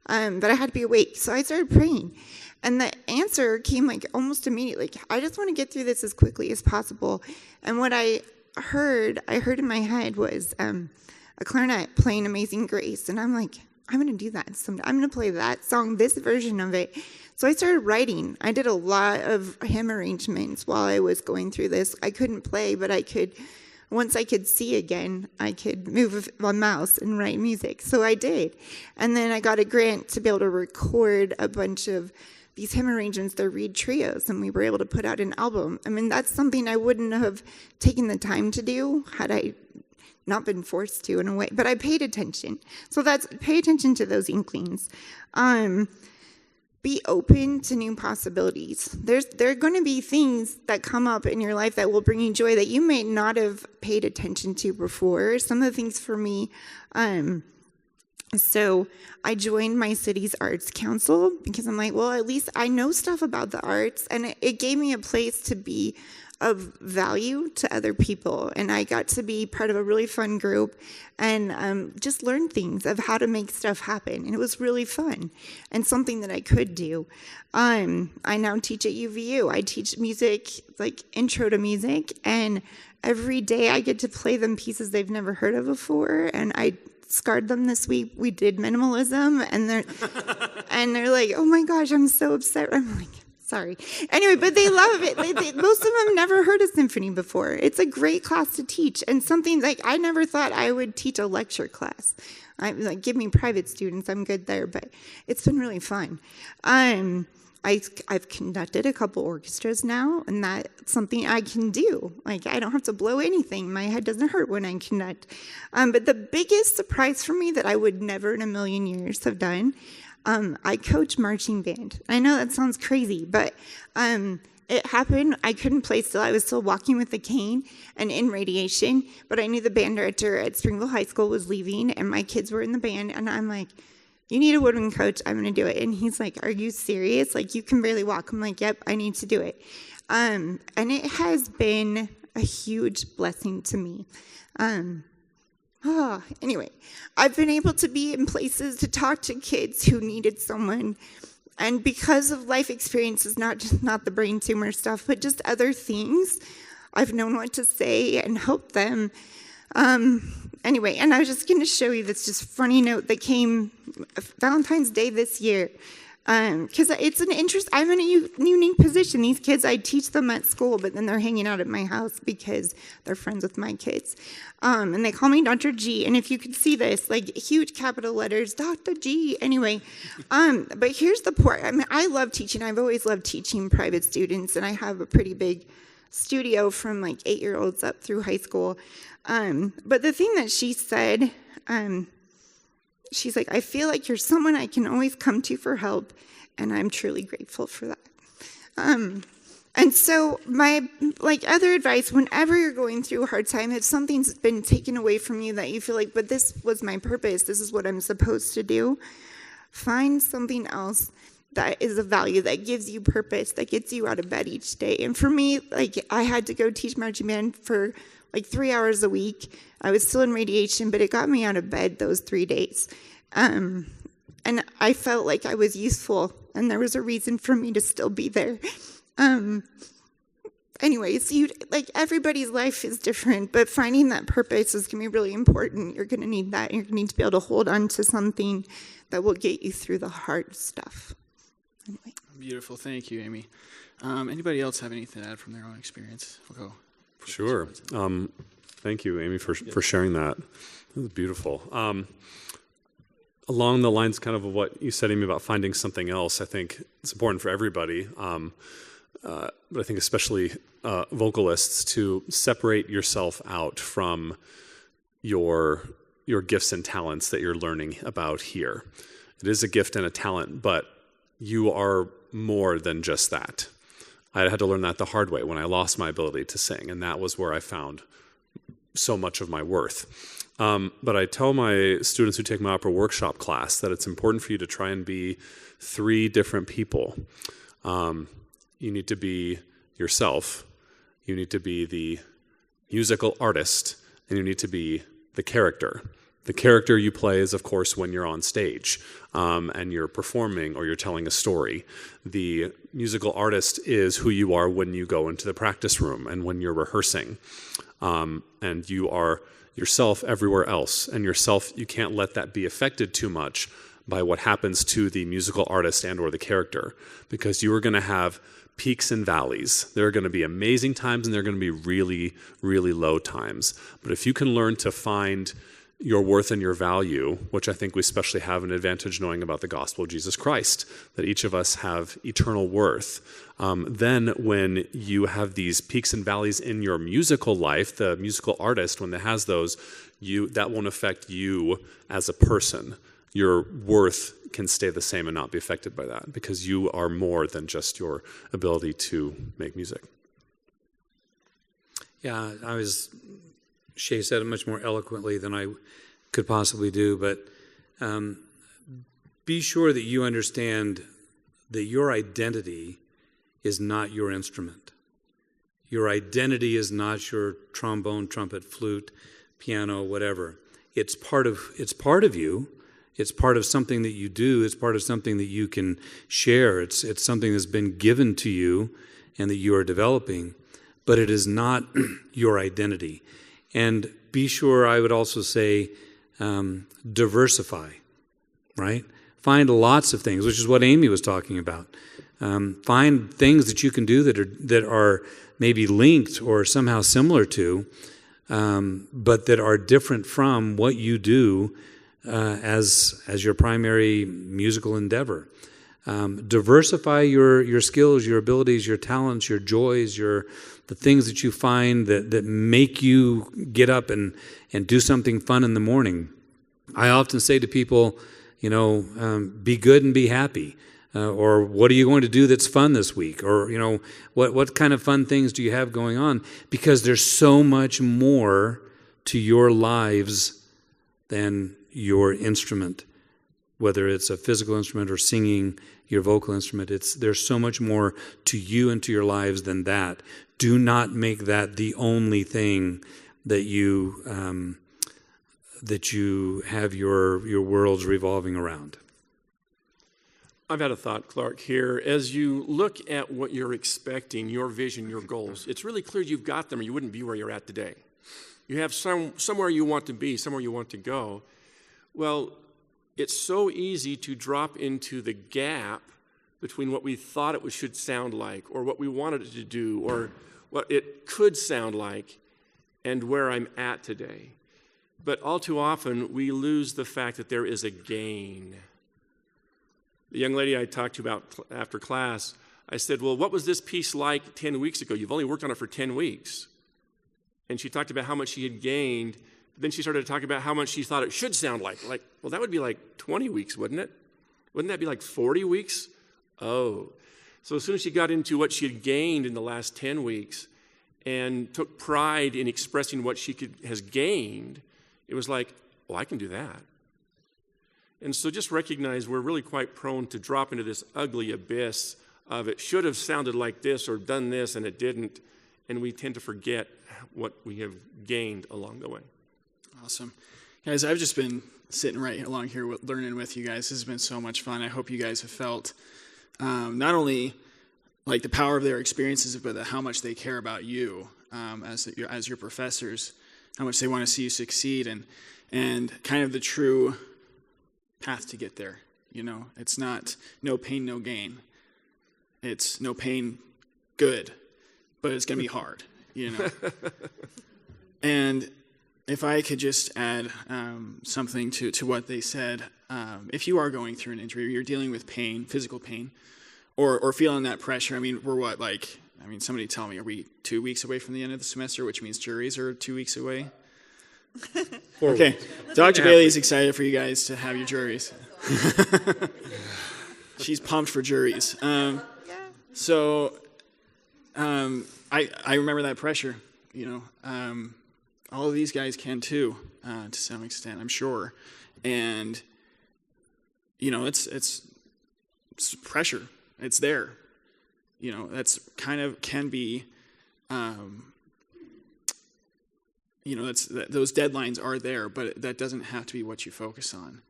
But I had to be awake. So I started praying. And the answer came almost immediately. I just want to get through this as quickly as possible. And what I heard in my head was a clarinet playing Amazing Grace. And I'm like, I'm going to do that someday. I'm going to play that song, this version of it. So I started writing. I did a lot of hymn arrangements while I was going through this. I couldn't play, but once I could see again, I could move my mouse and write music. So I did. And then I got a grant to be able to record a bunch of these hymn arrangements. They're reed trios, and we were able to put out an album. I mean, that's something I wouldn't have taken the time to do had I not been forced to in a way, but I paid attention. So pay attention to those inklings. Be open to new possibilities. There are going to be things that come up in your life that will bring you joy that you may not have paid attention to before. Some of the things for me, So I joined my city's arts council because I'm like, well, at least I know stuff about the arts, and it gave me a place to be of value to other people. And I got to be part of a really fun group and just learn things of how to make stuff happen. And it was really fun and something that I could do. I now teach at UVU. I teach music, like intro to music, and every day I get to play them pieces they've never heard of before. And I scarred them this week. We did minimalism, and they're like, oh my gosh, I'm so upset. I'm like, sorry. Anyway, but they love it. Most of them never heard a symphony before. It's a great class to teach, and something like I never thought I would teach a lecture class. I'm like, give me private students, I'm good there, but it's been really fun. I've conducted a couple orchestras now, and that's something I can do. Like, I don't have to blow anything. My head doesn't hurt when I conduct. But the biggest surprise for me that I would never in a million years have done, I coach marching band. I know that sounds crazy, but it happened. I couldn't play still. I was still walking with a cane and in radiation, but I knew the band director at Springville High School was leaving, and my kids were in the band, and I'm like, you need a woodwind coach, I'm going to do it. And he's like, are you serious? Like, you can barely walk. I'm like, yep, I need to do it. And it has been a huge blessing to me. Anyway, I've been able to be in places to talk to kids who needed someone. And because of life experiences, not the brain tumor stuff, but just other things, I've known what to say and help them. Anyway, and I was just going to show you this just funny note that came Valentine's Day this year. Because it's an interest, I'm in a unique position. These kids, I teach them at school, but then they're hanging out at my house because they're friends with my kids. And they call me Dr. G. And if you could see this, like huge capital letters, Dr. G. Anyway, but here's the part. I mean, I love teaching. I've always loved teaching private students, and I have a pretty big studio from like 8-year-olds up through high school. But the thing that she said, she's like, I feel like you're someone I can always come to for help, and I'm truly grateful for that. And so my other advice, whenever you're going through a hard time, if something's been taken away from you that you feel like, but this was my purpose, this is what I'm supposed to do, find something else that is of value, that gives you purpose, that gets you out of bed each day. And for me, like, I had to go teach marching band for like 3 hours a week. I was still in radiation, but it got me out of bed those 3 days. And I felt like I was useful, and there was a reason for me to still be there. Anyways, everybody's life is different, but finding that purpose is going to be really important. You're going to need that. You're going to need to be able to hold on to something that will get you through the hard stuff. Anyway. Beautiful. Thank you, Amy. Anybody else have anything to add from their own experience? We'll go. Sure. Thank you, Amy, for sharing that. That was beautiful. Along the lines kind of what you said, Amy, about finding something else, I think it's important for everybody, but I think especially vocalists, to separate yourself out from your gifts and talents that you're learning about here. It is a gift and a talent, but you are more than just that. I had to learn that the hard way when I lost my ability to sing, and that was where I found so much of my worth. But I tell my students who take my opera workshop class that it's important for you to try and be 3 different people. You need to be yourself, you need to be the musical artist, and you need to be the character. The character you play is, of course, when you're on stage and you're performing or you're telling a story. The musical artist is who you are when you go into the practice room and when you're rehearsing. And you are yourself everywhere else. And yourself, you can't let that be affected too much by what happens to the musical artist and or the character, because you are going to have peaks and valleys. There are going to be amazing times and there are going to be really, really low times. But if you can learn to find your worth and your value, which I think we especially have an advantage knowing about the gospel of Jesus Christ, that each of us have eternal worth. Then when you have these peaks and valleys in your musical life, the musical artist, when it has those, that won't affect you as a person. Your worth can stay the same and not be affected by that, because you are more than just your ability to make music. Yeah, Shea said it much more eloquently than I could possibly do, but be sure that you understand that your identity is not your instrument. Your identity is not your trombone, trumpet, flute, piano, whatever. It's part of you. It's part of something that you do. It's part of something that you can share. It's something that's been given to you and that you are developing, but it is not your identity. And be sure, I would also say, diversify, right? Find lots of things, which is what Amy was talking about. Find things that you can do that are maybe linked or somehow similar to, but that are different from what you do as your primary musical endeavor. Diversify your skills, your abilities, your talents, your joys, the things that you find that make you get up and do something fun in the morning. I often say to people, be good and be happy. Or what are you going to do that's fun this week? Or, what kind of fun things do you have going on? Because there's so much more to your lives than your instrument, whether it's a physical instrument or singing, your vocal instrument. There's so much more to you and to your lives than that. Do not make that the only thing that you have your worlds revolving around. I've had a thought, Clark, here. As you look at what you're expecting, your vision, your goals, it's really clear you've got them or you wouldn't be where you're at today. You have somewhere you want to be, somewhere you want to go. Well, it's so easy to drop into the gap between what we thought it should sound like or what we wanted it to do or what it could sound like and where I'm at today. But all too often, we lose the fact that there is a gain. The young lady I talked to about after class, I said, well, what was this piece like 10 weeks ago? You've only worked on it for 10 weeks. And she talked about how much she had gained. Then she started to talk about how much she thought it should sound like. Well, that would be like 20 weeks, wouldn't it? Wouldn't that be like 40 weeks? Oh. So as soon as she got into what she had gained in the last 10 weeks and took pride in expressing what she has gained, it was like, well, I can do that. And so just recognize we're really quite prone to drop into this ugly abyss of it should have sounded like this or done this and it didn't, and we tend to forget what we have gained along the way. Awesome. Guys, I've just been sitting right along here learning with you guys. This has been so much fun. I hope you guys have felt not only like the power of their experiences, but how much they care about you as your professors, how much they want to see you succeed, and kind of the true path to get there. It's not no pain, no gain. It's no pain, good, but it's going to be hard, And if I could just add something to what they said, if you are going through an injury, or you're dealing with pain, physical pain, or feeling that pressure, we're somebody tell me, are we 2 weeks away from the end of the semester, which means juries are 2 weeks away? Okay, Dr. Bailey's excited for you guys to have your juries. She's pumped for juries. So I remember that pressure, all of these guys can too, to some extent, I'm sure. And, it's pressure. It's there. That's kind of can be, those deadlines are there, but that doesn't have to be what you focus on.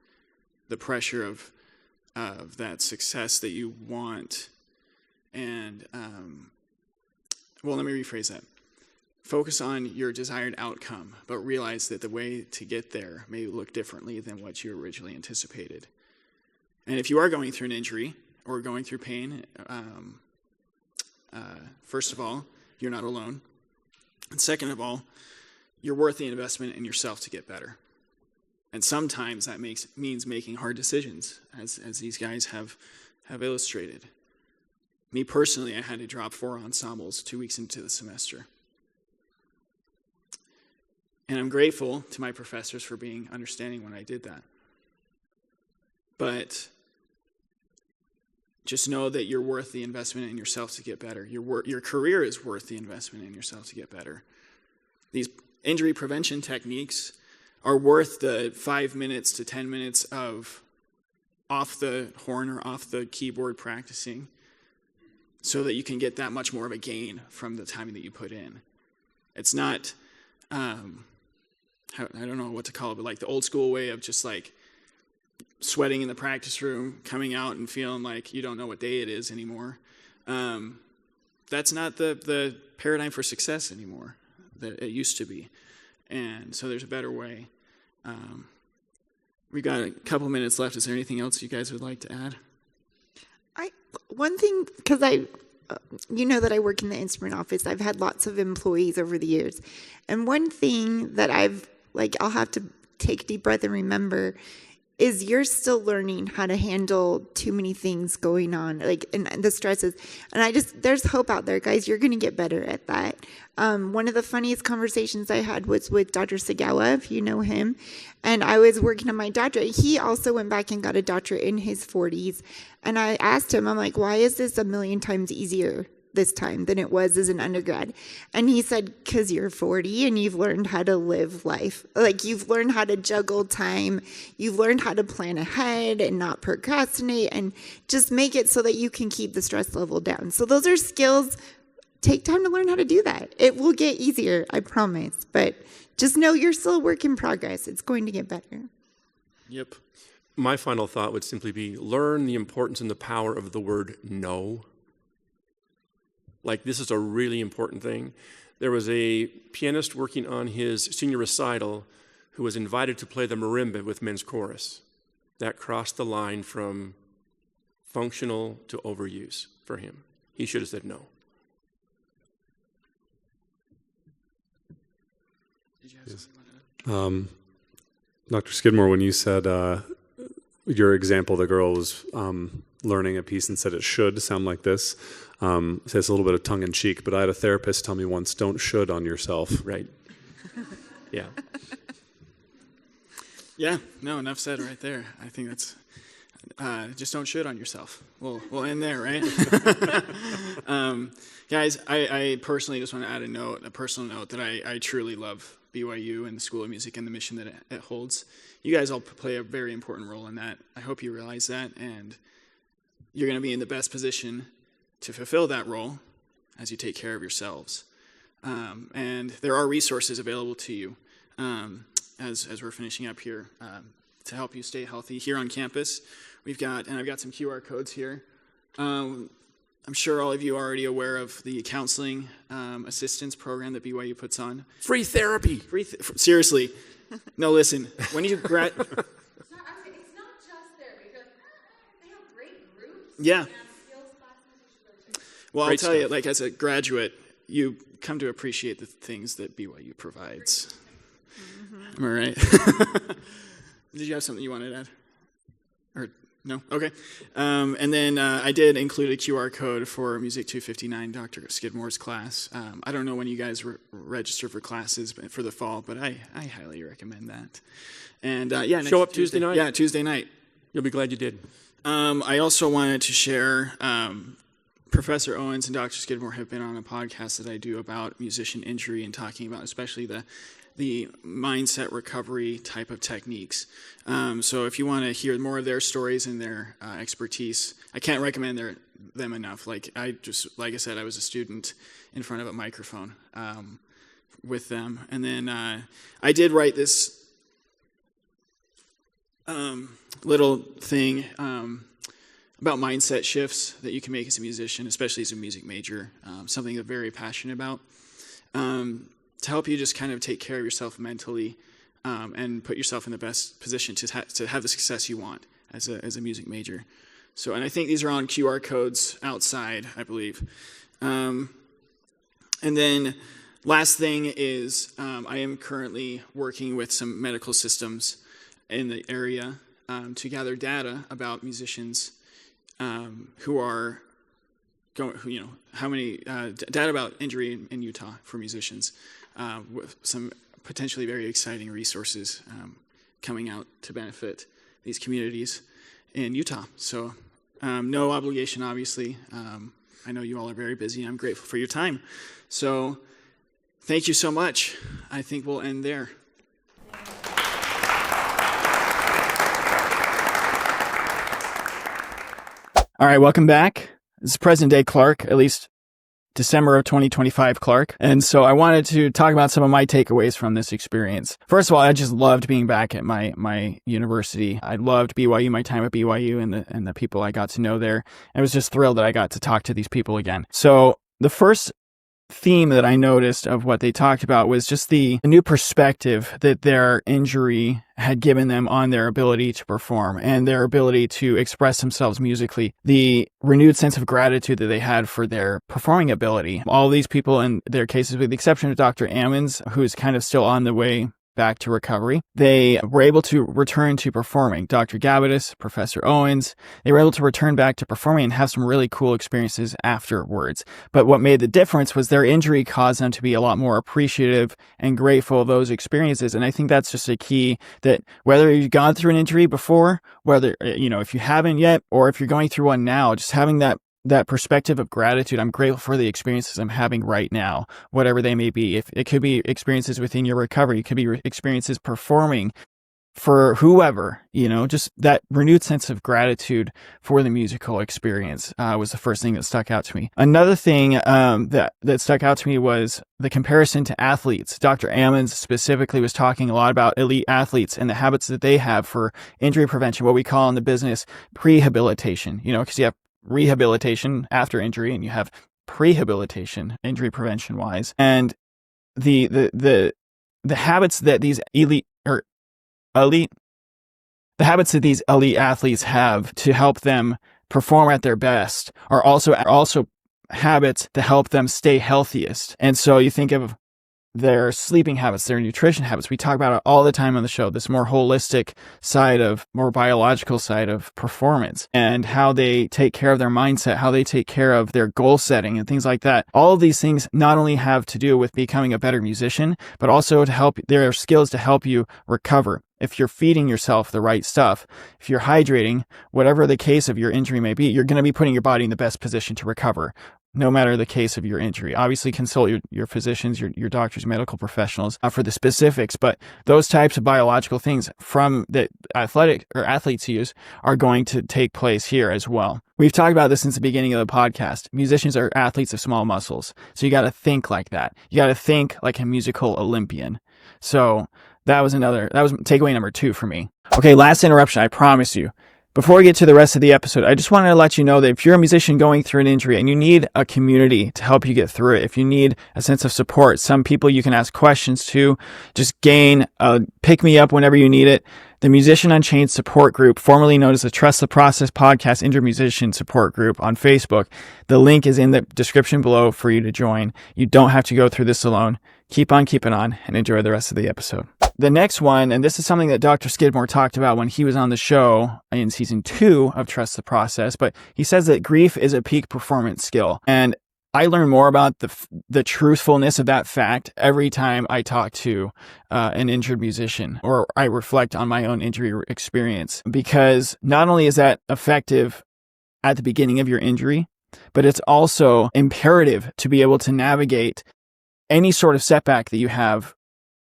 The pressure of that success that you want. And, let me rephrase that. Focus on your desired outcome, but realize that the way to get there may look differently than what you originally anticipated. And if you are going through an injury or going through pain, first of all, you're not alone. And second of all, you're worth the investment in yourself to get better. And sometimes that means making hard decisions, as these guys have illustrated. Me personally, I had to drop 4 ensembles 2 weeks into the semester. And I'm grateful to my professors for being understanding when I did that. But just know that you're worth the investment in yourself to get better. Your career is worth the investment in yourself to get better. These injury prevention techniques are worth the 5 minutes to 10 minutes of off the horn or off the keyboard practicing, so that you can get that much more of a gain from the time that you put in. It's not, I don't know what to call it, but like the old school way of just like sweating in the practice room, coming out and feeling like you don't know what day it is anymore. That's not the paradigm for success anymore that it used to be. And so there's a better way. We've got a couple minutes left. Is there anything else you guys would like to add? One thing, because you know that I work in the instrument office. I've had lots of employees over the years. And one thing that I'll have to take a deep breath and remember is you're still learning how to handle too many things going on, and the stresses. And there's hope out there, guys. You're going to get better at that. One of the funniest conversations I had was with Dr. Sagawa, if you know him. And I was working on my doctorate. He also went back and got a doctorate in his 40s. And I asked him, I'm like, why is this a million times easier this time than it was as an undergrad? And he said, because you're 40 and you've learned how to live life. Like, you've learned how to juggle time. You've learned how to plan ahead and not procrastinate and just make it so that you can keep the stress level down. So those are skills. Take time to learn how to do that. It will get easier, I promise. But just know you're still a work in progress. It's going to get better. Yep. My final thought would simply be learn the importance and the power of the word no. Like, this is a really important thing. There was a pianist working on his senior recital who was invited to play the marimba with men's chorus. That crossed the line from functional to overuse for him. He should have said no. Did you have something? Dr. Skidmore, when you said your example, the girl was learning a piece and said it should sound like this. So it's a little bit of tongue-in-cheek, but I had a therapist tell me once, don't should on yourself. Right. Yeah. Yeah, no, enough said right there. I think that's, just don't should on yourself. We'll end there, right? Guys, I personally just want to add a personal note that I truly love BYU and the School of Music and the mission that it holds. You guys all play a very important role in that. I hope you realize that, and you're going to be in the best position to fulfill that role as you take care of yourselves. And there are resources available to you as we're finishing up here to help you stay healthy here on campus. I've got some QR codes here. I'm sure all of you are already aware of the counseling assistance program that BYU puts on. Free therapy. Seriously. No, listen. When you It's not just there, because they have great groups. Yeah. And skills classes. Well, Great I'll tell you, stuff. like, as a graduate, you come to appreciate the things that BYU provides. Mm-hmm. Am I right? Did you have something you wanted to add? Or no? Okay. And then I did include a QR code for Music 259, Dr. Skidmore's class. I don't know when you guys register for classes for the fall, but I highly recommend that. And next Show up Tuesday night? Yeah, Tuesday night. You'll be glad you did. I also wanted to share, Professor Owens and Dr. Skidmore have been on a podcast that I do about musician injury and talking about especially the mindset recovery type of techniques. So if you want to hear more of their stories and their expertise, I can't recommend them enough. Like I said, I was a student in front of a microphone with them. And then I did write this little thing about mindset shifts that you can make as a musician, especially as a music major, something I'm very passionate about, to help you just kind of take care of yourself mentally and put yourself in the best position to have the success you want as a music major. So, and I think these are on QR codes outside, I believe. And then last thing is I am currently working with some medical systems in the area to gather data about musicians who are going, how many data about injury in Utah for musicians, with some potentially very exciting resources coming out to benefit these communities in Utah. So no obligation, obviously. I know you all are very busy. I'm grateful for your time. So thank you so much. I think we'll end there. All right, welcome back. This is present day Clark, at least December of 2025 Clark. And so I wanted to talk about some of my takeaways from this experience. First of all, I just loved being back at my university. I loved BYU, my time at BYU and the people I got to know there. I was just thrilled that I got to talk to these people again. So the first theme that I noticed of what they talked about was just the new perspective that their injury had given them on their ability to perform and their ability to express themselves musically, the renewed sense of gratitude that they had for their performing ability. All these people, in their cases, with the exception of Dr. Ammons, who is kind of still on the way back to recovery, they were able to return to performing. Dr. Gabbitas, Professor Owens, they were able to return back to performing and have some really cool experiences afterwards. But what made the difference was their injury caused them to be a lot more appreciative and grateful of those experiences. And I think that's just a key, that whether you've gone through an injury before, whether, if you haven't yet, or if you're going through one now, just having that perspective of gratitude. I'm grateful for the experiences I'm having right now, whatever they may be. If it could be experiences within your recovery, it could be experiences performing for whoever, just that renewed sense of gratitude for the musical experience was the first thing that stuck out to me. Another thing that stuck out to me was the comparison to athletes. Dr. Ammons specifically was talking a lot about elite athletes and the habits that they have for injury prevention, what we call in the business prehabilitation, because you have rehabilitation after injury and you have prehabilitation injury prevention wise, and the habits that these elite athletes have to help them perform at their best are also habits to help them stay healthiest. And so you think of their sleeping habits, their nutrition habits. We talk about it all the time on the show, this more holistic side more biological side of performance, and how they take care of their mindset, how they take care of their goal setting and things like that. All of these things not only have to do with becoming a better musician, but also there are skills to help you recover. If you're feeding yourself the right stuff, if you're hydrating, whatever the case of your injury may be, you're going to be putting your body in the best position to recover, no matter the case of your injury. Obviously, consult your physicians, your doctors, medical professionals for the specifics, but those types of biological things from that athletes use are going to take place here as well. We've talked about this since the beginning of the podcast. Musicians are athletes of small muscles. So you got to think like that. You got to think like a musical Olympian. So that was takeaway number 2 for me. Okay, last interruption, I promise you. Before we get to the rest of the episode, I just wanted to let you know that if you're a musician going through an injury and you need a community to help you get through it, if you need a sense of support, some people you can ask questions to, just gain a pick me up whenever you need it. The Musician Unchained support group, formerly known as the Trust the Process Podcast Injured Musician Support Group on Facebook. The link is in the description below for you to join. You don't have to go through this alone. Keep on keeping on and enjoy the rest of the episode. The next one, and this is something that Dr. Skidmore talked about when he was on the show in season 2 of Trust the Process, but he says that grief is a peak performance skill. And I learn more about the truthfulness of that fact every time I talk to an injured musician, or I reflect on my own injury experience, because not only is that effective at the beginning of your injury, but it's also imperative to be able to navigate any sort of setback that you have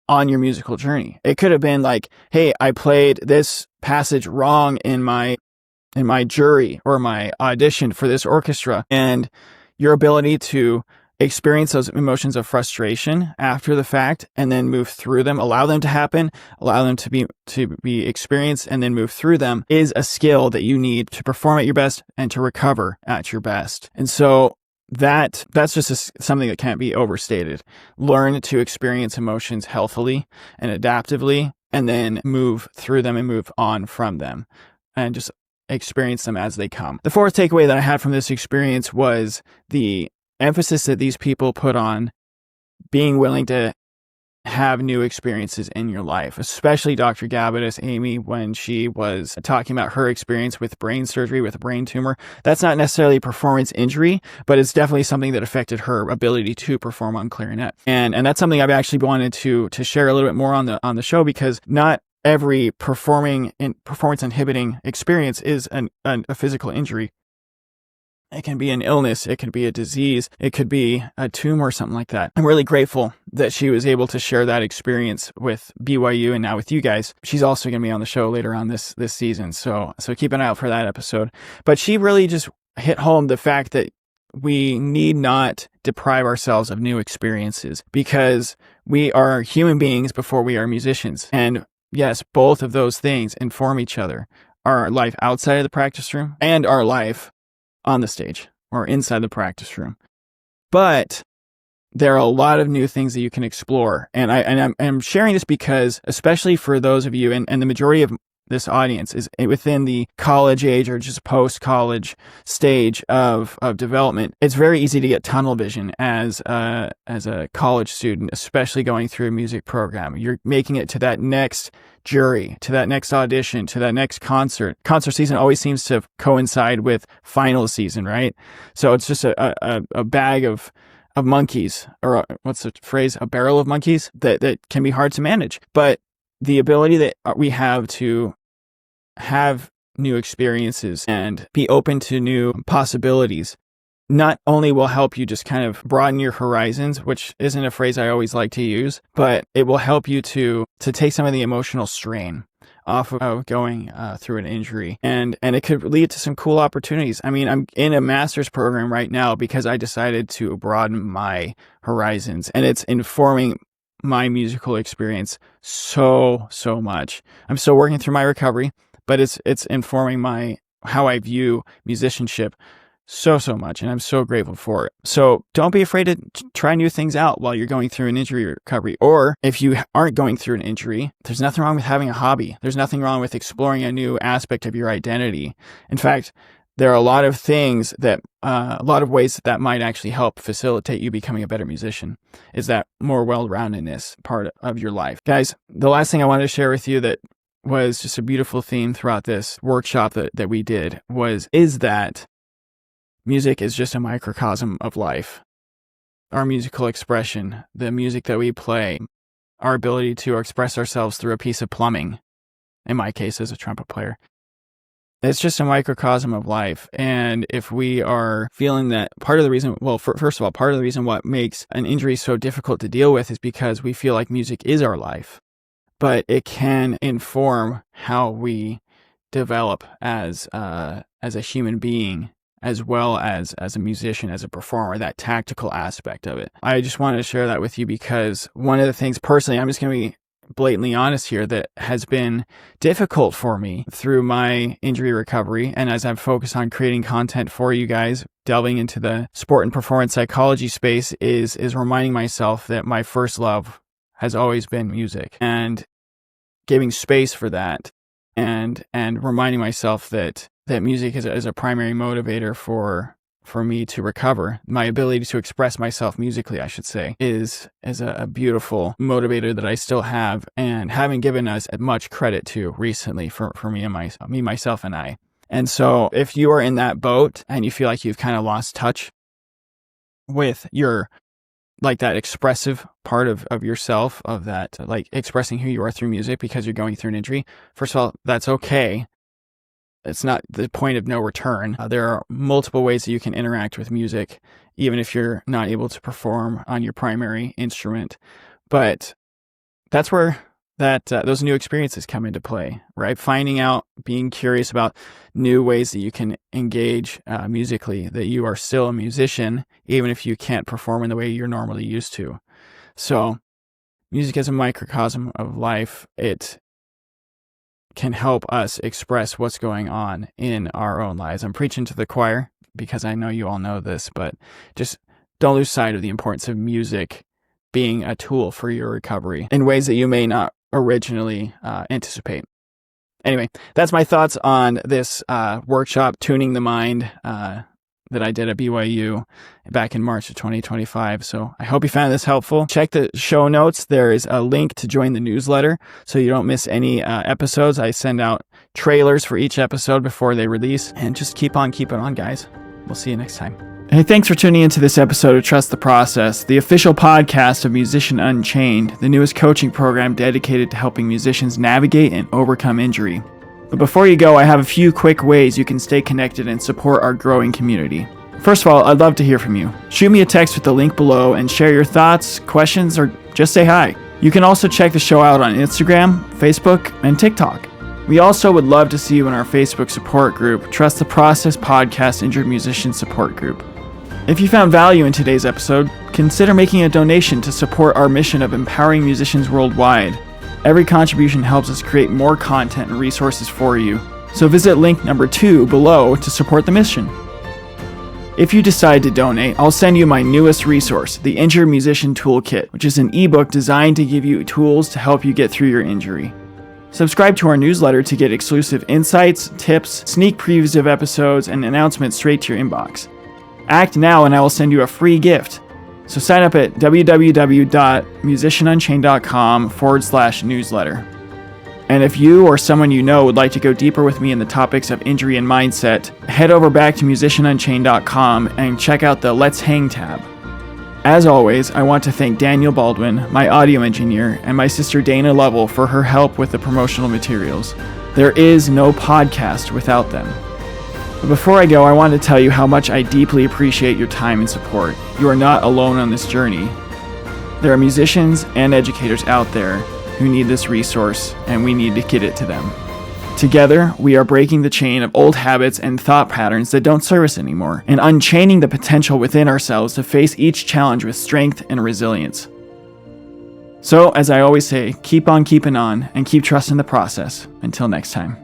on your musical journey. It could have been like, hey, I played this passage wrong in my jury or my audition for this orchestra, and your ability to experience those emotions of frustration after the fact and then move through them, allow them to happen, allow them to be experienced, and then move through them is a skill that you need to perform at your best and to recover at your best. And so that's just something that can't be overstated. Learn to experience emotions healthily and adaptively, and then move through them and move on from them, and just experience them as they come. The fourth takeaway that I had from this experience was the emphasis that these people put on being willing to have new experiences in your life, especially Dr. Gabbitas, Amy, when she was talking about her experience with brain surgery, with a brain tumor. That's not necessarily a performance injury, but it's definitely something that affected her ability to perform on clarinet. And that's something I've actually wanted to share a little bit more on the show, because not every performance inhibiting experience is a physical injury. It can be an illness. It could be a disease. It could be a tumor or something like that. I'm really grateful that she was able to share that experience with BYU and now with you guys. She's also going to be on the show later on this season. So keep an eye out for that episode. But she really just hit home the fact that we need not deprive ourselves of new experiences because we are human beings before we are musicians. And yes, both of those things inform each other. Our life outside of the practice room and our life on the stage or inside the practice room. But there are a lot of new things that you can explore. And I'm sharing this because, especially for those of you, and the majority of this audience is within the college age or just post-college stage of development, it's very easy to get tunnel vision as a college student, especially going through a music program. You're making it to that next jury, to that next audition, to that next concert. Concert season always seems to coincide with final season, right? So it's just a bag of monkeys, or what's the phrase? A barrel of monkeys that can be hard to manage. But the ability that we have to have new experiences and be open to new possibilities not only will help you just kind of broaden your horizons, which isn't a phrase I always like to use, but it will help you to take some of the emotional strain off of going through an injury. And it could lead to some cool opportunities. I mean, I'm in a master's program right now because I decided to broaden my horizons, and it's informing my musical experience so much. I'm still working through my recovery, but it's informing how I view musicianship so much, and I'm so grateful for it. So don't be afraid to try new things out while you're going through an injury recovery. Or if you aren't going through an injury, there's nothing wrong with having a hobby. There's nothing wrong with exploring a new aspect of your identity. In fact, there are a lot of things a lot of ways that might actually help facilitate you becoming a better musician, is that more well-roundedness part of your life. Guys, the last thing I wanted to share with you that was just a beautiful theme throughout this workshop that we did is that music is just a microcosm of life. Our musical expression, the music that we play, our ability to express ourselves through a piece of plumbing, in my case as a trumpet player, it's just a microcosm of life. And if we are feeling that part of the reason, first of all, part of the reason what makes an injury so difficult to deal with is because we feel like music is our life, but it can inform how we develop as a human being, as well as a musician, as a performer, that tactical aspect of it. I just wanted to share that with you because one of the things personally, I'm just going to be blatantly honest here, that has been difficult for me through my injury recovery, and as I've focused on creating content for you guys, delving into the sport and performance psychology space, is reminding myself that my first love has always been music, and giving space for that, and reminding myself that music is a primary motivator for me to recover. My ability to express myself musically, I should say, is a beautiful motivator that I still have and haven't given us much credit to recently for me and myself and I. And so if you are in that boat and you feel like you've kind of lost touch with your, like, that expressive part of yourself, of that, like, expressing who you are through music because you're going through an injury, first of all, that's okay. It's not the point of no return. There are multiple ways that you can interact with music, even if you're not able to perform on your primary instrument. But that's where those new experiences come into play, right? Finding out, being curious about new ways that you can engage musically, that you are still a musician, even if you can't perform in the way you're normally used to. So music is a microcosm of life. It can help us express what's going on in our own lives. I'm preaching to the choir because I know you all know this, but just don't lose sight of the importance of music being a tool for your recovery in ways that you may not originally anticipate. Anyway, that's my thoughts on this workshop, Tuning the Mind, that I did at BYU back in March of 2025. So I hope you found this helpful. Check the show notes. There is a link to join the newsletter so you don't miss any episodes. I send out trailers for each episode before they release. And just keep on keeping on, guys. We'll see you next time. Hey, thanks for tuning into this episode of Trust the Process, the official podcast of Musician Unchained, the newest coaching program dedicated to helping musicians navigate and overcome injury. But before you go, I have a few quick ways you can stay connected and support our growing community. First of all, I'd love to hear from you. Shoot me a text with the link below and share your thoughts, questions, or just say hi. You can also check the show out on Instagram, Facebook, and TikTok. We also would love to see you in our Facebook support group, Trust the Process Podcast Injured Musician Support Group. If you found value in today's episode, consider making a donation to support our mission of empowering musicians worldwide. Every contribution helps us create more content and resources for you, so visit link number 2 below to support the mission. If you decide to donate, I'll send you my newest resource, the Injured Musician Toolkit, which is an ebook designed to give you tools to help you get through your injury. Subscribe to our newsletter to get exclusive insights, tips, sneak previews of episodes, and announcements straight to your inbox. Act now and I will send you a free gift. So sign up at www.musicianunchained.com/newsletter. And if you or someone you know would like to go deeper with me in the topics of injury and mindset, head over back to musicianunchained.com and check out the Let's Hang tab. As always, I want to thank Daniel Baldwin, my audio engineer, and my sister Dana Lovell for her help with the promotional materials. There is no podcast without them. But before I go, I want to tell you how much I deeply appreciate your time and support. You are not alone on this journey. There are musicians and educators out there who need this resource, and we need to get it to them. Together, we are breaking the chain of old habits and thought patterns that don't serve us anymore, and unchaining the potential within ourselves to face each challenge with strength and resilience. So, as I always say, keep on keeping on, and keep trusting the process. Until next time.